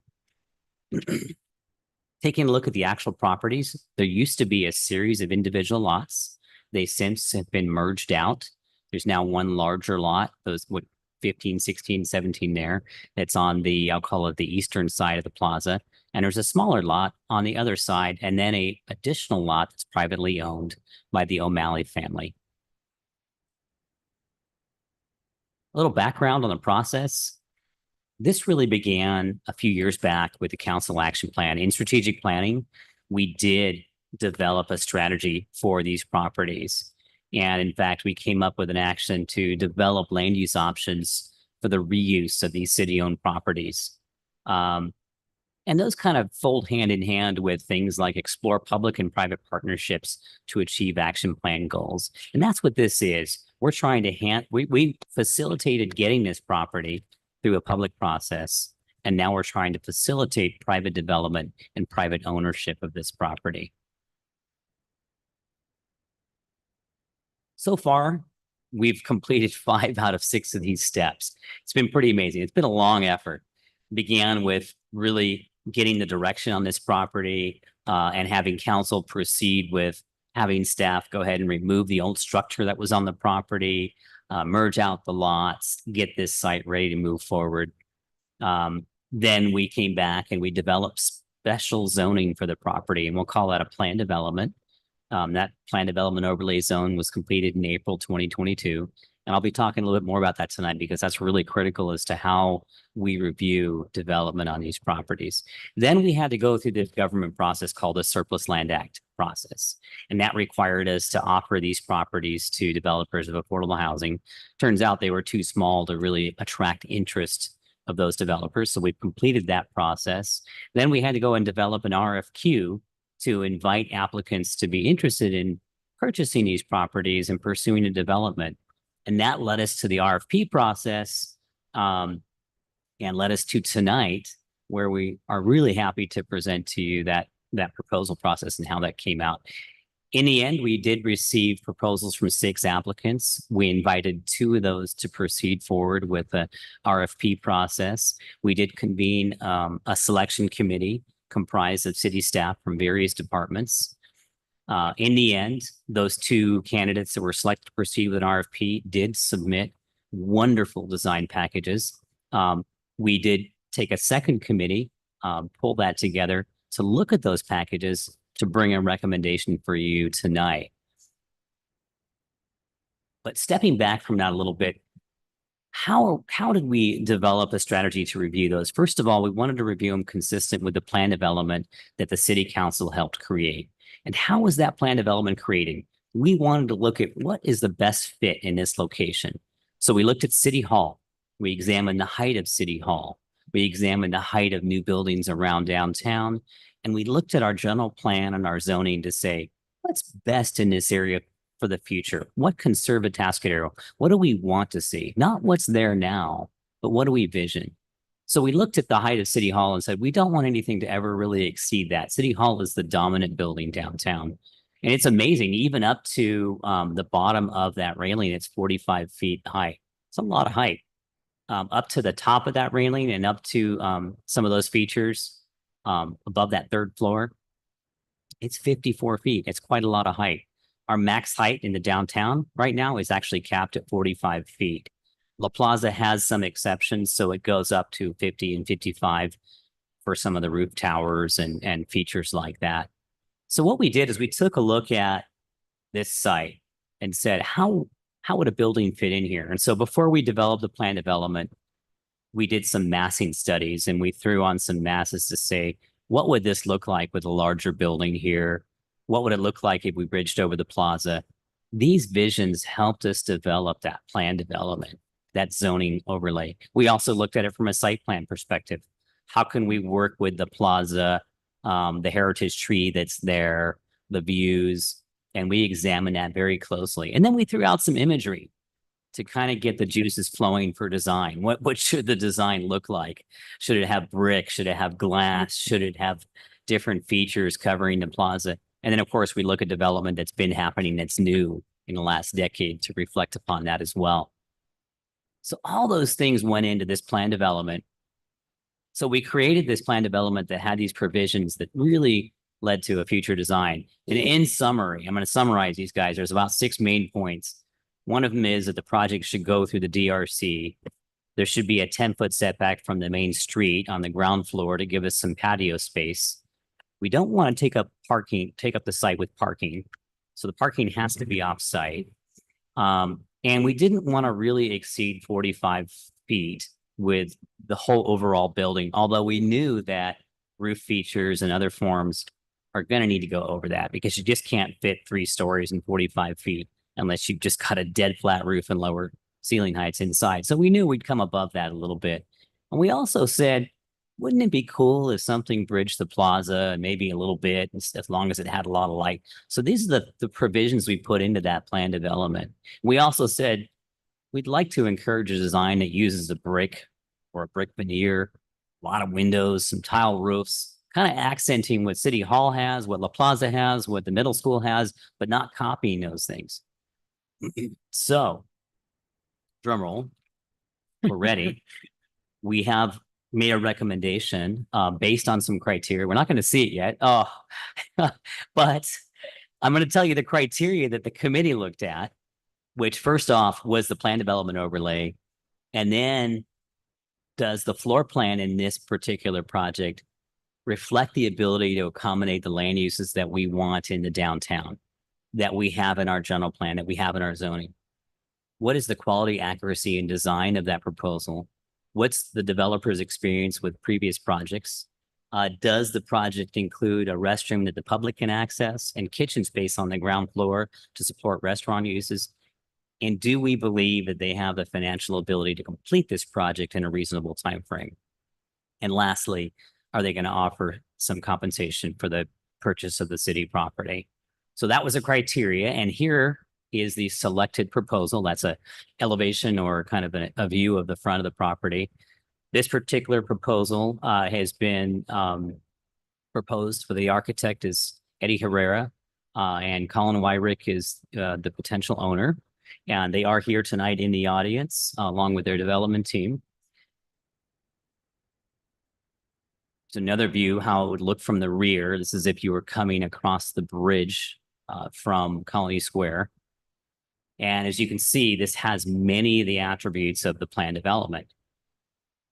S15: Taking a look at the actual properties, there used to be a series of individual lots. They since have been merged out. There's now one larger lot, those what 15, 16, 17 there. That's on the, I'll call it the eastern side of the plaza. And there's a smaller lot on the other side, and then a additional lot that's privately owned by the O'Malley family. A little background on the process. This really began a few years back with the council action plan. In strategic planning, we did develop a strategy for these properties. And in fact, we came up with an action to develop land use options for the reuse of these city-owned properties. And those kind of fold hand in hand with things like explore public and private partnerships to achieve action plan goals. And that's what this is. We're trying to we facilitated getting this property through a public process. And now we're trying to facilitate private development and private ownership of this property. So far, we've completed 5 out of 6 of these steps. It's been pretty amazing. It's been a long effort. Began with really getting the direction on this property and having council proceed with having staff go ahead and remove the old structure that was on the property, merge out the lots, get this site ready to move forward. Then we came back and we developed special zoning for the property, and we'll call that a plan development. That plan development overlay zone was completed in April 2022. And I'll be talking a little bit more about that tonight because that's really critical as to how we review development on these properties. Then we had to go through this government process called the Surplus Land Act process. And that required us to offer these properties to developers of affordable housing. Turns out they were too small to really attract interest of those developers. So we've completed that process. Then we had to go and develop an RFQ to invite applicants to be interested in purchasing these properties and pursuing a development. And that led us to the RFP process and led us to tonight, where we are really happy to present to you that proposal process and how that came out. In the end, we did receive proposals from 6 applicants. We invited 2 of those to proceed forward with the RFP process. We did convene a selection committee comprised of city staff from various departments. In the end, those 2 candidates that were selected to proceed with an RFP did submit wonderful design packages. We did take a second committee, pull that together to look at those packages to bring a recommendation for you tonight. But stepping back from that a little bit, how did we develop a strategy to review those? First of all, we wanted to review them consistent with the plan development that the city council helped create. And how was that plan development created? We wanted to look at what is the best fit in this location. So we looked at City Hall. We examined the height of City Hall. We examined the height of new buildings around downtown. And we looked at our general plan and our zoning to say, what's best in this area for the future? What can serve Atascadero? What do we want to see? Not what's there now, but what do we vision? So we looked at the height of City Hall and said, we don't want anything to ever really exceed that. City Hall is the dominant building downtown. And it's amazing, even up to the bottom of that railing, it's 45 feet high. It's a lot of height. Up to the top of that railing and up to some of those features above that 3rd floor, it's 54 feet. It's quite a lot of height. Our max height in the downtown right now is actually capped at 45 feet. La Plaza has some exceptions, so it goes up to 50 and 55 for some of the roof towers and features like that. So what we did is we took a look at this site and said, how would a building fit in here? And so before we developed the plan development, we did some massing studies and we threw on some masses to say, what would this look like with a larger building here? What would it look like if we bridged over the plaza? These visions helped us develop that plan development, that zoning overlay. We also looked at it from a site plan perspective. How can we work with the plaza, the heritage tree that's there, the views, and we examined that very closely. And then we threw out some imagery to kind of get the juices flowing for design. What should the design look like? Should it have brick? Should it have glass? Should it have different features covering the plaza? And then, of course, we look at development that's been happening that's new in the last decade to reflect upon that as well. So all those things went into this plan development. So we created this plan development that had these provisions that really led to a future design. And in summary, I'm going to summarize these guys. There's about 6 main points. One of them is that the project should go through the DRC. There should be a 10-foot setback from the main street on the ground floor to give us some patio space. We don't want to take up the site with parking. So the parking has to be off-site. And we didn't want to really exceed 45 feet with the whole overall building, although we knew that roof features and other forms are going to need to go over that because you just can't fit 3 stories and 45 feet unless you've just got a dead flat roof and lower ceiling heights inside. So we knew we'd come above that a little bit. And we also said, wouldn't it be cool if something bridged the plaza maybe a little bit as long as it had a lot of light? So these are the provisions we put into that plan development. We also said, we'd like to encourage a design that uses a brick or a brick veneer, a lot of windows, some tile roofs, kind of accenting what City Hall has, what La Plaza has, what the middle school has, but not copying those things. So, drum roll, we're ready. We have made a recommendation based on some criteria. We're not going to see it yet. But I'm going to tell you the criteria that the committee looked at, which first off was the plan development overlay. And then does the floor plan in this particular project reflect the ability to accommodate the land uses that we want in the downtown, that we have in our general plan, that we have in our zoning? What is the quality, accuracy, and design of that proposal? What's the developer's experience with previous projects? Does the project include a restroom that the public can access and kitchen space on the ground floor to support restaurant uses? And do we believe that they have the financial ability to complete this project in a reasonable time frame? And lastly, are they going to offer some compensation for the purchase of the city property? So that was a criteria. And here is the selected proposal. That's a elevation or kind of a view of the front of the property. This particular proposal has been proposed for the architect is Eddie Herrera, and Colin Wyrick is the potential owner. And they are here tonight in the audience along with their development team. It's another view how it would look from the rear. This is if you were coming across the bridge from Colony Square. And as you can see, this has many of the attributes of the planned development.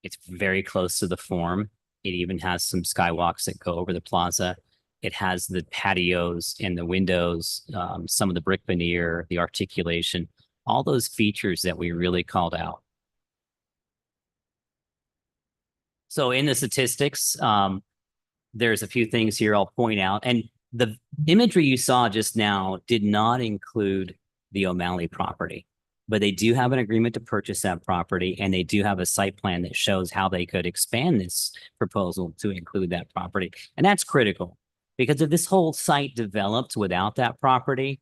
S15: It's very close to the form. It even has some skywalks that go over the plaza. It has the patios and the windows, some of the brick veneer, the articulation, all those features that we really called out. So in the statistics, there's a few things here I'll point out. And the imagery you saw just now did not include the O'Malley property, but they do have an agreement to purchase that property, and they do have a site plan that shows how they could expand this proposal to include that property. And that's critical because if this whole site developed without that property,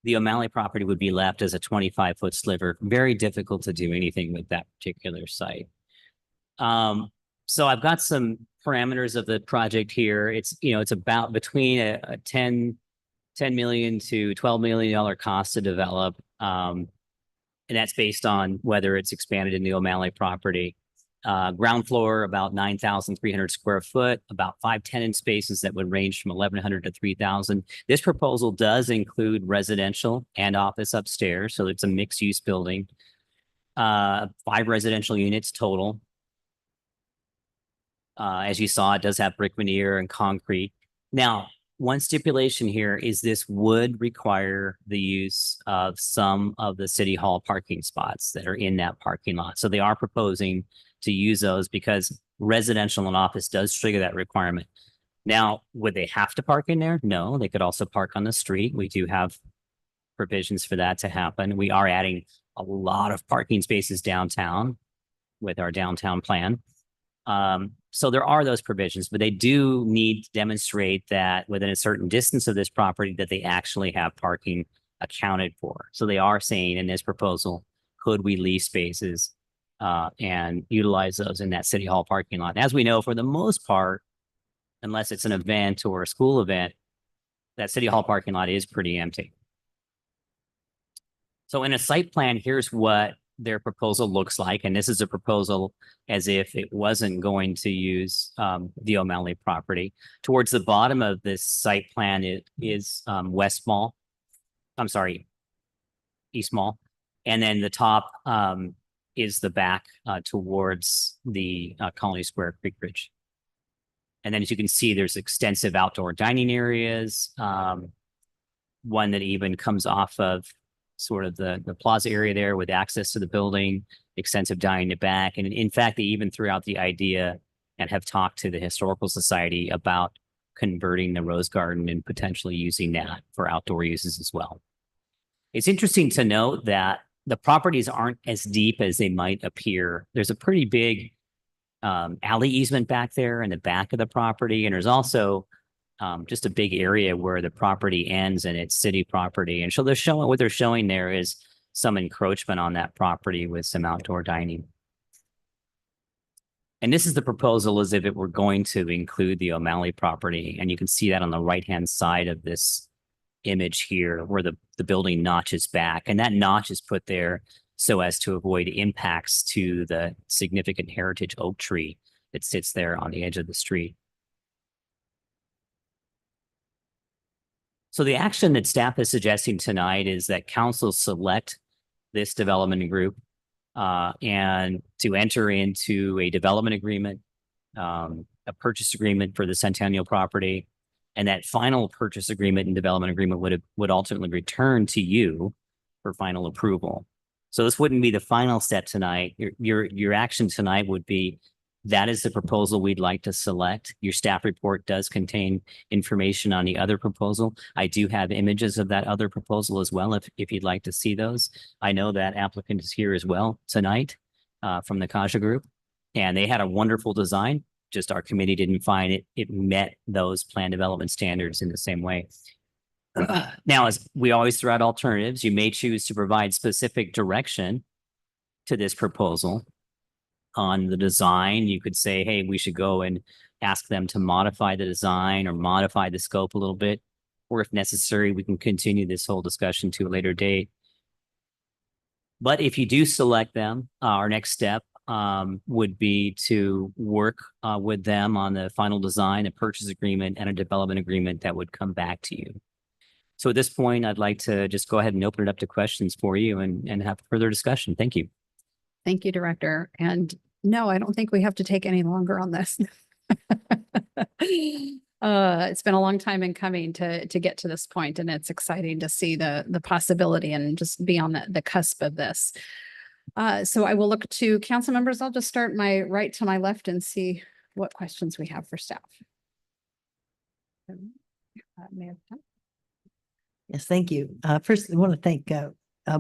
S15: the O'Malley property would be left as a 25-foot sliver. Very difficult to do anything with that particular site. So I've got some parameters of the project here. It's, you know, it's about between a $10 million to $12 million cost to develop. And that's based on whether it's expanded in the O'Malley property. Ground floor, about 9,300 square foot, about 5 tenant spaces that would range from 1,100 to 3,000. This proposal does include residential and office upstairs. So it's a mixed use building. 5 residential units total. As you saw, it does have brick veneer and concrete. Now, one stipulation here is this would require the use of some of the city hall parking spots that are in that parking lot. So they are proposing to use those because residential and office does trigger that requirement. Now, would they have to park in there? No, they could also park on the street. We do have provisions for that to happen. We are adding a lot of parking spaces downtown with our downtown plan. So there are those provisions, but they do need to demonstrate that within a certain distance of this property that they actually have parking accounted for. So they are saying in this proposal, could we lease spaces and utilize those in that city hall parking lot? As we know, for the most part, unless it's an event or a school event, that city hall parking lot is pretty empty. So in a site plan, here's what their proposal looks like. And this is a proposal as if it wasn't going to use the O'Malley property. Towards the bottom of this site plan, it is West Mall. I'm sorry, East Mall. And then the top is the back towards the Colony Square Creek Bridge. And then as you can see, there's extensive outdoor dining areas. One that even comes off of sort of the plaza area there with access to the building, extensive dining in the back. And in fact, they even threw out the idea and have talked to the Historical Society about converting the Rose Garden and potentially using that for outdoor uses as well. It's interesting to note that the properties aren't as deep as they might appear. There's a pretty big alley easement back there in the back of the property. And there's also just a big area where the property ends and it's city property. And so they're showing, what they're showing there is some encroachment on that property with some outdoor dining. And this is the proposal as if it were going to include the O'Malley property. And you can see that on the right-hand side of this image here where the building notches back. And that notch is put there so as to avoid impacts to the significant heritage oak tree that sits there on the edge of the street. So the action that staff is suggesting tonight is that council select this development group and to enter into a development agreement, a purchase agreement for the Centennial property, and that final purchase agreement and development agreement would ultimately return to you for final approval. So this wouldn't be the final step tonight. Your action tonight would be, that is the proposal we'd like to select. Your staff report does contain information on the other proposal. I do have images of that other proposal as well, if you'd like to see those. I know that applicant is here as well tonight from the Kaja Group, and they had a wonderful design. Just our committee didn't find it met those plan development standards in the same way. Now, as we always throw out alternatives, you may choose to provide specific direction to this proposal on the design. You could say, hey, we should go and ask them to modify the design or modify the scope a little bit. Or if necessary, we can continue this whole discussion to a later date. But if you do select them, our next step would be to work with them on the final design, a purchase agreement, and a development agreement that would come back to you. So at this point, I'd like to just go ahead and open it up to questions for you and have further discussion. Thank you.
S2: Thank you, Director. And no, I don't think we have to take any longer on this. It's been a long time in coming to get to this point, and it's exciting to see the possibility and just be on the cusp of this. So I will look to council members. I'll just start my right to my left and see what questions we have for staff. Mayor.
S3: Yes, thank you. First, I want to thank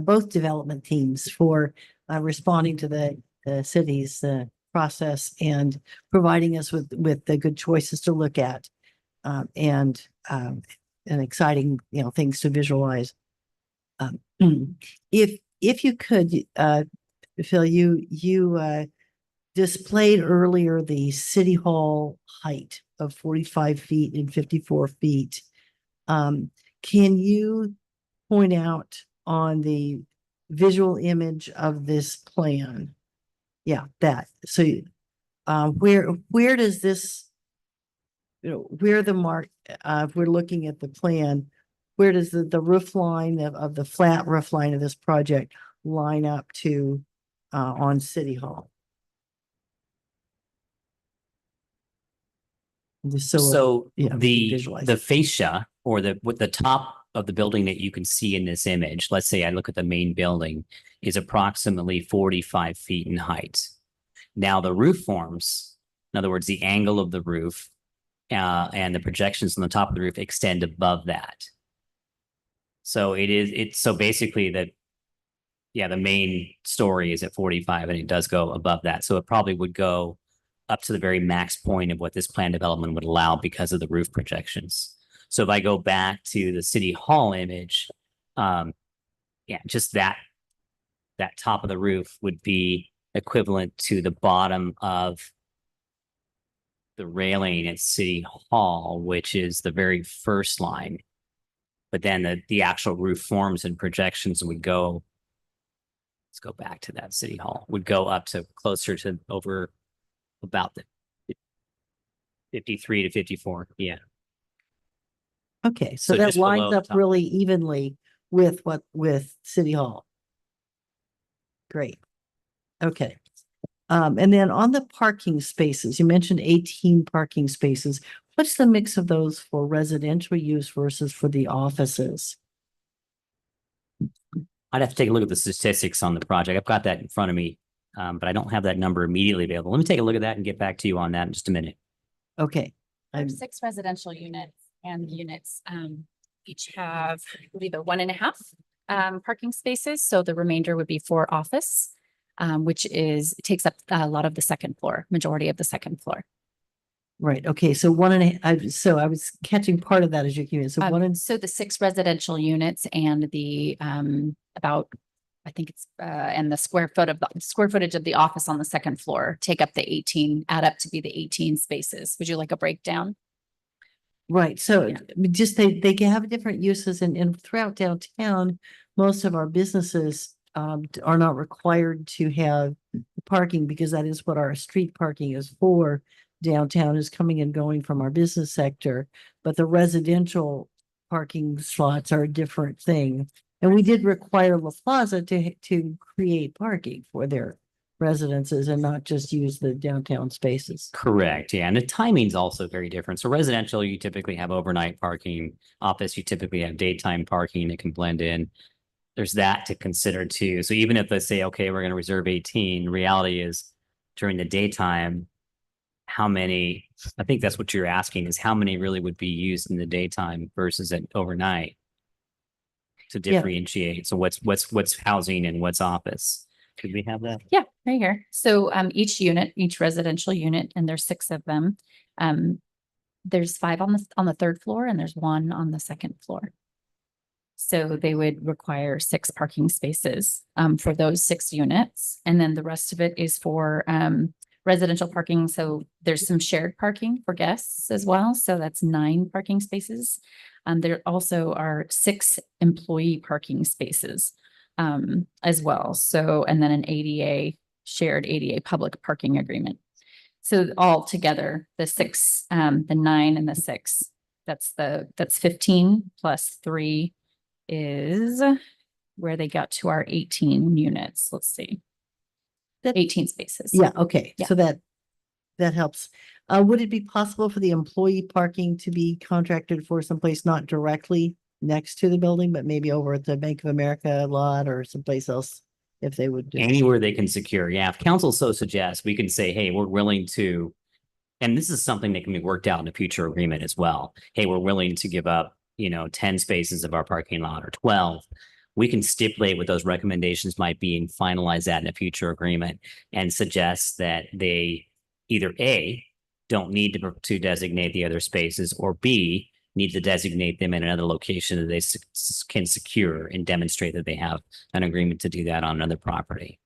S3: both development teams for responding to the city's process and providing us with the good choices to look at and exciting, things to visualize. If you could, Phil, you displayed earlier the city hall height of 45 feet and 54 feet. Can you point out on the visual image of this plan? Yeah, that. So where does this, where the mark, if we're looking at the plan, where does the roof line of the flat roof line of this project line up to on City Hall?
S15: So
S3: yeah,
S15: the fascia, or the top of the building that you can see in this image, let's say I look at the main building, is approximately 45 feet in height. Now the roof forms, in other words, the angle of the roof and the projections on the top of the roof extend above that. So so basically the main story is at 45 and it does go above that. So it probably would go up to the very max point of what this plan development would allow because of the roof projections. So if I go back to the City Hall image, just that top of the roof would be equivalent to the bottom of the railing at City Hall, which is the very first line. But then the actual roof forms and projections would go, let's go back to that City Hall, would go up to closer to over about the 53 to 54. Yeah.
S3: Okay, so that lines up really evenly with City Hall. Great. Okay. And then on the parking spaces, you mentioned 18 parking spaces. What's the mix of those for residential use versus for the offices?
S15: I'd have to take a look at the statistics on the project. I've got that in front of me, but I don't have that number immediately available. Let me take a look at that and get back to you on that in just a minute.
S3: Okay.
S12: There's 6 residential units, and the units each have, I believe, 1.5 parking spaces. So the remainder would be for office, which takes up a lot of the second floor, majority of the second floor.
S3: Right. Okay. So so I was catching part of that as you came in. So
S12: so the 6 residential units and the about, I think it's and the square footage of the office on the second floor take up the 18, add up to be the 18 spaces. Would you like a breakdown?
S3: Right. So just they can have different uses, and throughout downtown, most of our businesses are not required to have parking because that is what our street parking is for. Downtown is coming and going from our business sector, but the residential parking slots are a different thing. And we did require La Plaza to create parking for their residences and not just use the downtown spaces.
S15: Correct. Yeah. And the timing's also very different. So residential, you typically have overnight parking. Office, you typically have daytime parking that can blend in. there's that to consider too. So even if they say, okay, we're going to reserve 18, reality is during the daytime, how many, I think that's what you're asking, is how many really would be used in the daytime versus at overnight to
S3: Yeah.
S15: differentiate. So what's housing and what's office? Could we have that?
S12: Yeah, right here. So each unit, each residential unit, and there's 6 of them. There's 5 on the 3rd floor and there's 1 on the 2nd floor. So they would require 6 parking spaces for those 6 units. And then the rest of it is for residential parking. So there's some shared parking for guests as well. So that's 9 parking spaces. There also are 6 employee parking spaces as well. So, and then an ADA, shared ADA public parking agreement. So all together, the 6, the 9 and the 6, that's 15 plus 3 is where they got to our 18 units. Let's see. 18 spaces.
S3: Yeah, okay,
S12: Yeah.
S3: so that helps. Would it be possible for the employee parking to be contracted for someplace not directly next to the building, but maybe over at the Bank of America lot or someplace else, if they would?
S15: Anywhere they can secure. Yeah. If council so suggests, we can say, hey, we're willing to, and this is something that can be worked out in a future agreement as well. Hey, we're willing to give up, 10 spaces of our parking lot or 12. We can stipulate what those recommendations might be and finalize that in a future agreement and suggest that they either A, don't need to designate the other spaces, or B, need to designate them in another location that they can secure and demonstrate that they have an agreement to do that on another property.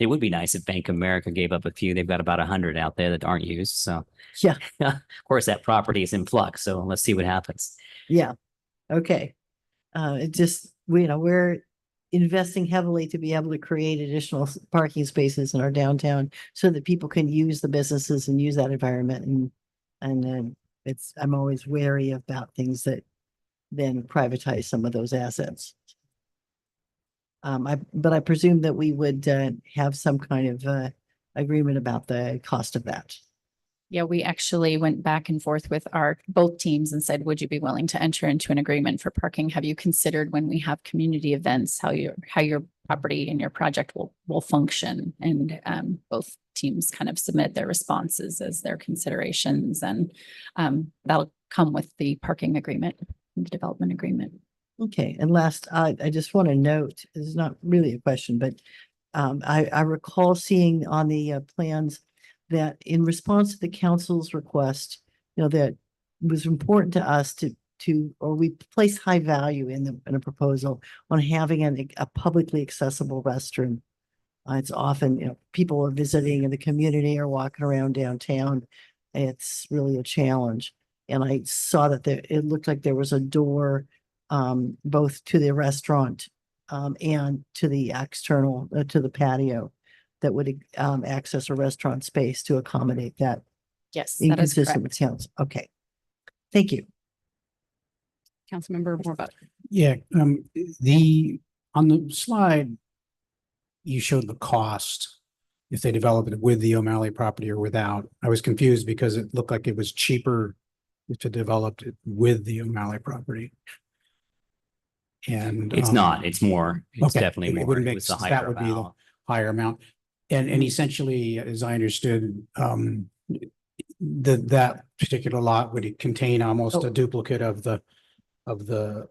S15: It would be nice if Bank of America gave up a few. They've got about 100 out there that aren't used. So
S3: Yeah.
S15: of course that property is in flux. So let's see what happens.
S3: Yeah, okay. It just, we're investing heavily to be able to create additional parking spaces in our downtown so that people can use the businesses and use that environment. And then I'm always wary about things that then privatize some of those assets. But I presume that we would have some kind of agreement about the cost of that.
S12: Yeah, we actually went back and forth with both teams and said, would you be willing to enter into an agreement for parking? Have you considered when we have community events, how your property and your project will function? And both teams kind of submit their responses as their considerations, and that'll come with the parking agreement, the development agreement.
S3: Okay, and last, I just want to note, this is not really a question, but I recall seeing on the plans that in response to the council's request, that it was important to us or we place high value in a proposal on having a publicly accessible restroom. It's often, people are visiting in the community or walking around downtown. It's really a challenge. And I saw that it looked like there was a door both to the restaurant and to the external, to the patio that would access a restaurant space to accommodate that.
S12: Yes, that is
S3: Inconsistent with
S12: correct.
S3: towns. Okay. Thank you.
S2: Councilmember Morvat.
S7: Yeah, on the slide, you showed the cost if they develop it with the O'Malley property or without. I was confused because it looked like it was cheaper to develop it with the O'Malley property. And
S15: It's not, it's more, it's
S7: okay,
S15: definitely
S7: it
S15: more.
S7: wouldn't
S15: It
S7: make
S15: was the
S7: sense.
S15: higher
S7: That would be the
S15: amount.
S7: higher amount. And essentially, as I understood, that particular lot would contain almost a duplicate of the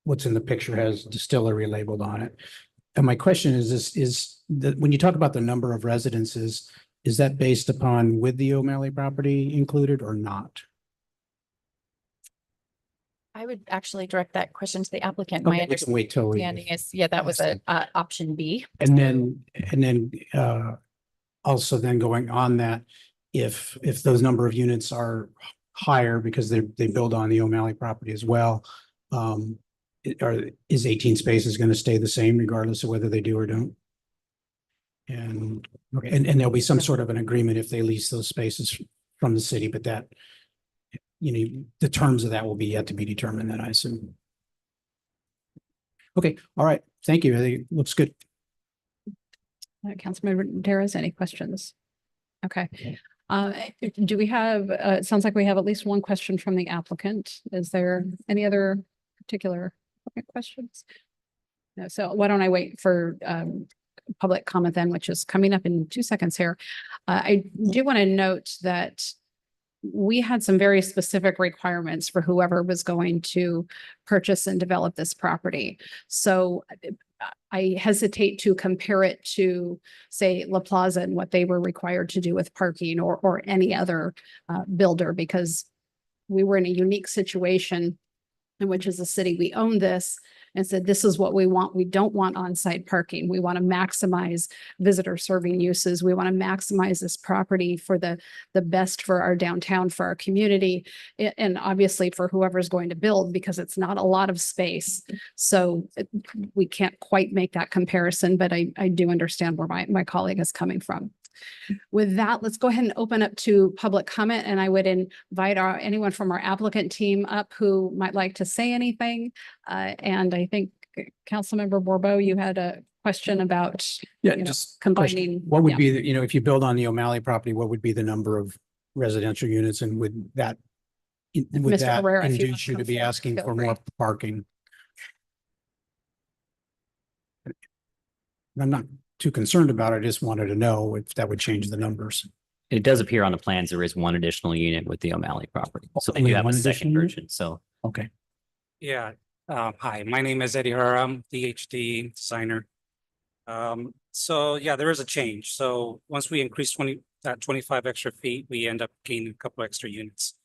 S7: what's in the picture has distillery labeled on it. And my question is that when you talk about the number of residences, is that based upon with the O'Malley property included or not?
S12: I would actually direct that question to the applicant.
S7: Okay,
S12: My
S7: we can wait till we.
S12: understanding is, yeah, that was a option B.
S7: And then also then going on that, if those number of units are higher because they build on the O'Malley property as well, is 18 spaces going to stay the same regardless of whether they do or don't? And there'll be some sort of an agreement if they lease those spaces from the city, but that, the terms of that will be yet to be determined then, I assume. Okay, all right. Thank you. I think it looks good.
S2: Councilmember Daras, any questions? Okay. Do we have, it sounds like we have at least one question from the applicant. Is there any other particular questions? No, so why don't I wait for public comment then, which is coming up in 2 seconds here. I do want to note that we had some very specific requirements for whoever was going to purchase and develop this property. So I hesitate to compare it to, say, La Plaza and what they were required to do with parking or any other builder, because we were in a unique situation in which, as a city, we own this and said, this is what we want. We don't want on-site parking. We want to maximize visitor serving uses. We want to maximize this property for the best for our downtown, for our community, and obviously for whoever's going to build, because it's not a lot of space. So we can't quite make that comparison, but I do understand where my colleague is coming from. With that, let's go ahead and open up to public comment, and I would invite anyone from our applicant team up who might like to say anything. And I think Councilmember Borbeau, you had a question about
S7: Just
S2: combining.
S7: what would be the, if you build on the O'Malley property, what would be the number of residential units, and would that
S2: Mr. Herrera, if you
S7: induce you to be asking
S2: feel
S7: for
S2: free.
S7: more parking? I'm not too concerned about it. I just wanted to know if that would change the numbers.
S15: It does appear on the plans there is one additional unit with the O'Malley property. So they
S7: Only
S15: do have
S7: one
S15: a
S7: additional
S15: second
S7: unit?
S15: version. So
S7: Okay.
S6: Yeah, hi, my name is Eddie Herrera, I'm DHD designer. So yeah, there is a change. So once we increase 25 extra feet, we end up gaining a couple extra units.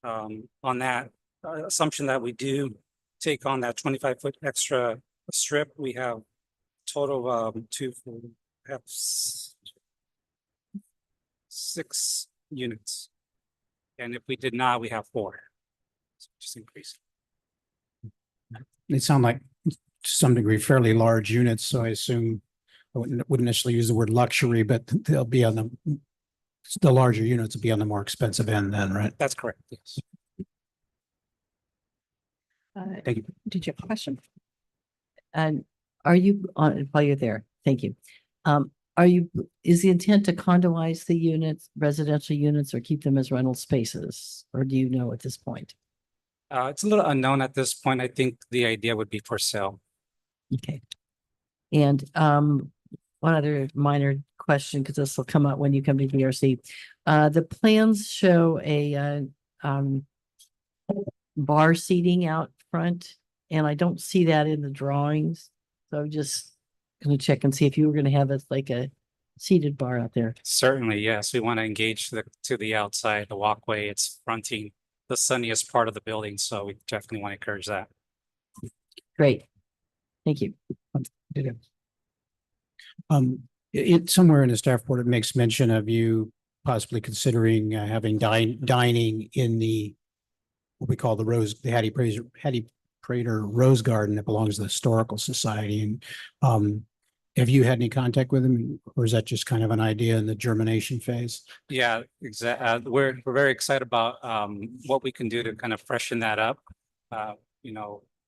S6: On that assumption that we do take on that 25-foot extra strip, we have total of have 6 units. And if we did not, we have 4. So just increase.
S7: They sound like to some degree fairly large units, so I assume I wouldn't initially use the word luxury, but they'll be on the larger units will be on the more expensive end then, right?
S6: That's correct, yes.
S7: Thank you.
S3: Did you have a question? And are you on, while you're there, thank you. Is the intent to condoize the units, residential units, or keep them as rental spaces? Or do you know at this point?
S6: It's a little unknown at this point. I think the idea would be for sale.
S3: Okay. And one other minor question, because this will come up when you come to DRC. The plans show a bar seating out front, and I don't see that in the drawings. So I'm just gonna check and see if you were gonna have it like a seated bar out there.
S6: Certainly, yes. We want to engage to the outside, the walkway. It's fronting the sunniest part of the building, so we definitely want to encourage that.
S3: Great. Thank you.
S7: It somewhere in the staff report, it makes mention of you possibly considering having dining in what we call the Hattie Prater Rose Garden that belongs to the Historical Society. And have you had any contact with them, or is that just kind of an idea in the germination phase?
S6: Yeah, exactly. We're very excited about what we can do to kind of freshen that up.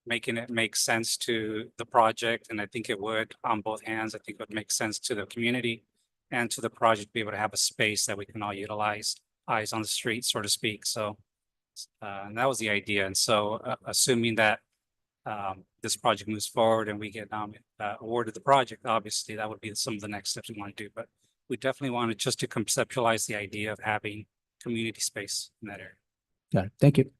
S6: Making it make sense to the project, and I think it would on both hands. I think it would make sense to the community and to the project to be able to have a space that we can all utilize, eyes on the street, so to speak. So, and that was the idea. And so, assuming that this project moves forward and we get awarded the project, obviously that would be some of the next steps we want to do. But we definitely wanted just to conceptualize the idea of having community space in that area.
S7: Got it. Thank you.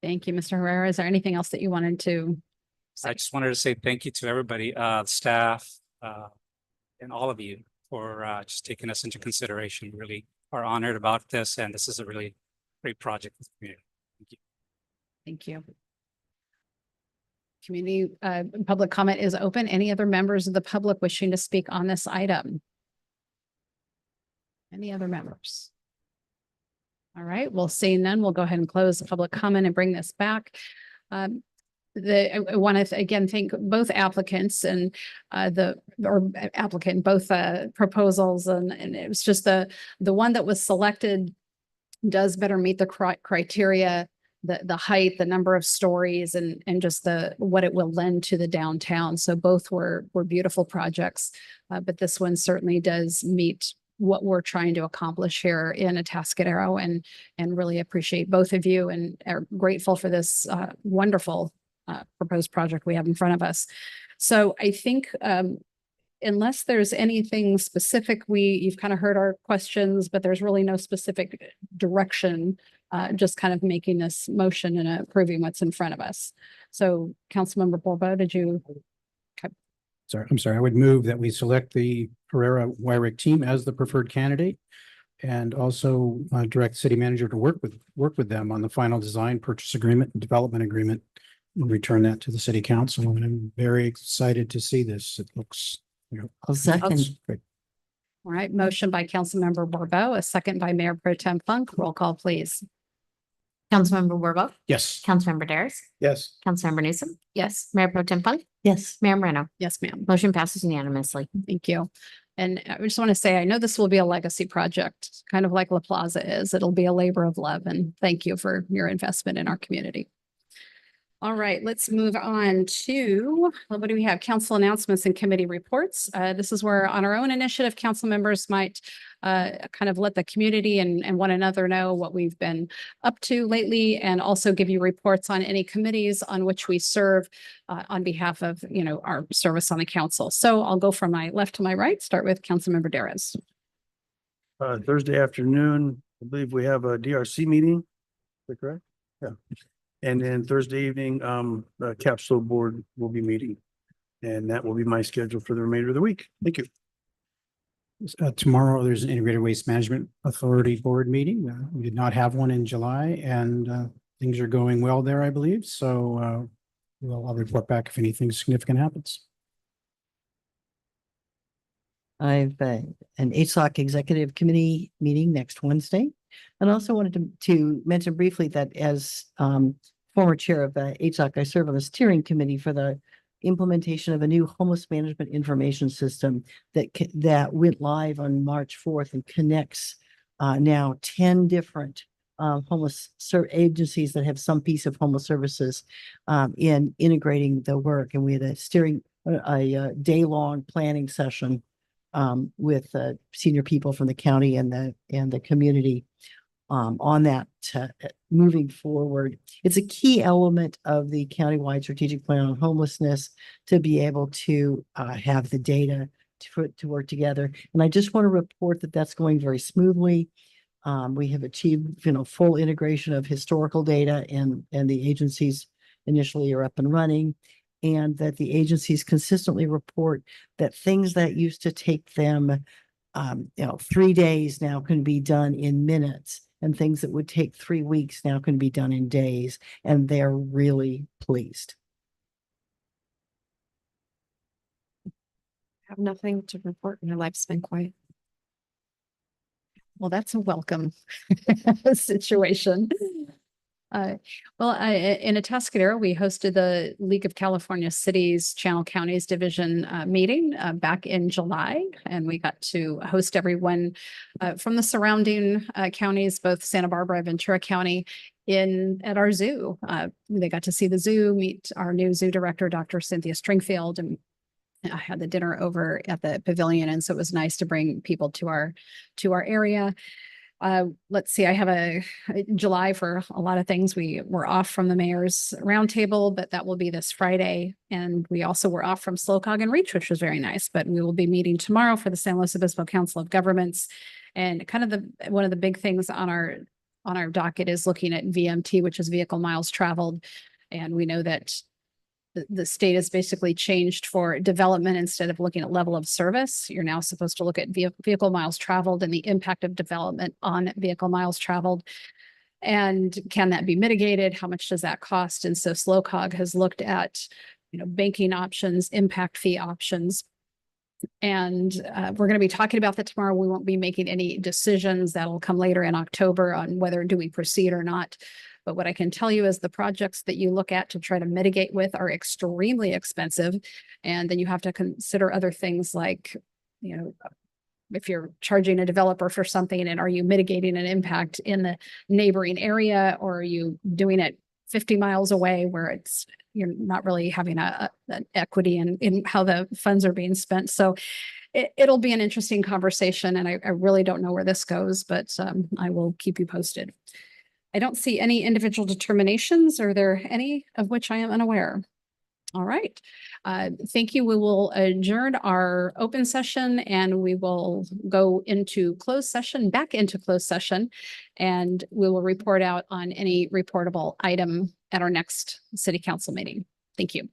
S2: Thank you, Mr. Herrera. Is there anything else that you wanted to say?
S6: I just wanted to say thank you to everybody, staff, and all of you for just taking us into consideration. We really are honored about this, and this is a really great project for the community. Thank you.
S2: Thank you. Community public comment is open. Any other members of the public wishing to speak on this item? Any other members? All right, well, seeing none, we'll go ahead and close the public comment and bring this back. I want to again thank both applicants and both proposals, and it was just the one that was selected does better meet the criteria, the height, the number of stories, and just what it will lend to the downtown. So both were beautiful projects, but this one certainly does meet what we're trying to accomplish here in Atascadero, and really appreciate both of you and are grateful for this wonderful proposed project we have in front of us. So I think unless there's anything specific, you've kind of heard our questions, but there's really no specific direction, just kind of making this motion and approving what's in front of us. So Councilmember Borbo, did you?
S7: I'm sorry, I would move that we select the Herrera Wyrick team as the preferred candidate. And also direct city manager to work with them on the final design, purchase agreement, and development agreement. And return that to the city council. And I'm very excited to see this. It looks,
S3: I'll second.
S7: great.
S2: All right, motion by Councilmember Borbo, a second by Mayor Pro Tem Funk. Roll call, please.
S12: Councilmember Werbo,
S7: Yes.
S12: Councilmember Daris,
S13: Yes.
S12: Councilmember Newsom,
S2: Yes.
S12: Mayor Pro Tem Funk,
S3: Yes.
S12: Mayor Moreno.
S2: Yes, ma'am.
S12: Motion passes unanimously.
S2: Thank you. And I just want to say, I know this will be a legacy project, kind of like La Plaza is. It'll be a labor of love, and thank you for your investment in our community. All right, let's move on to, what do we have? Council announcements and committee reports. This is where on our own initiative, council members might kind of let the community and one another know what we've been up to lately, and also give you reports on any committees on which we serve on behalf of, our service on the council. So I'll go from my left to my right, start with Councilmember Daris.
S13: Thursday afternoon, I believe we have a DRC meeting. Is that correct? Yeah. And then Thursday evening, the capsule board will be meeting. And that will be my schedule for the remainder of the week. Thank you.
S7: Tomorrow, there's an Integrated Waste Management Authority Board meeting. We did not have one in July, and things are going well there, I believe. So I'll report back if anything significant happens.
S3: I've an ASOC Executive Committee meeting next Wednesday. And also wanted to mention briefly that as former chair of ASOC, I serve on the steering committee for the implementation of a new homeless management information system that went live on March 4th and connects now 10 different homeless agencies that have some piece of homeless services in integrating the work. And we had a day-long planning session with senior people from the county and the community on that moving forward. It's a key element of the countywide strategic plan on homelessness to be able to have the data to work together. And I just want to report that that's going very smoothly. We have achieved, full integration of historical data, and the agencies initially are up and running, and that the agencies consistently report that things that used to take them 3 days now can be done in minutes, and things that would take 3 weeks now can be done in days, and they're really pleased.
S16: I have nothing to report. My life's been quiet.
S2: Well, that's a welcome situation. In Atascadero, we hosted the League of California Cities, Channel Counties Division meeting back in July, and we got to host everyone from the surrounding counties, both Santa Barbara and Ventura County, at our zoo. They got to see the zoo, meet our new zoo director, Dr. Cynthia Stringfield, and I had the dinner over at the pavilion, and so it was nice to bring people to our area. Let's see, I have a July for a lot of things. We were off from the mayor's roundtable, but that will be this Friday. And we also were off from SLOCOG and Reach, which was very nice, but we will be meeting tomorrow for the San Luis Obispo Council of Governments. And kind of one of the big things on our docket is looking at VMT, which is vehicle miles traveled. And we know that the state has basically changed for development. Instead of looking at level of service, you're now supposed to look at vehicle miles traveled and the impact of development on vehicle miles traveled. And can that be mitigated? How much does that cost? And so SLOCOG has looked at, banking options, impact fee options. And we're going to be talking about that tomorrow. We won't be making any decisions. That'll come later in October on whether do we proceed or not. But what I can tell you is the projects that you look at to try to mitigate with are extremely expensive. And then you have to consider other things like, if you're charging a developer for something, and are you mitigating an impact in the neighboring area, or are you doing it 50 miles away where you're not really having an equity in how the funds are being spent. So it'll be an interesting conversation, and I really don't know where this goes, but I will keep you posted. I don't see any individual determinations. Are there any of which I am unaware? All right. Thank you. We will adjourn our open session and we will go into closed session, back into closed session. And we will report out on any reportable item at our next city council meeting. Thank you.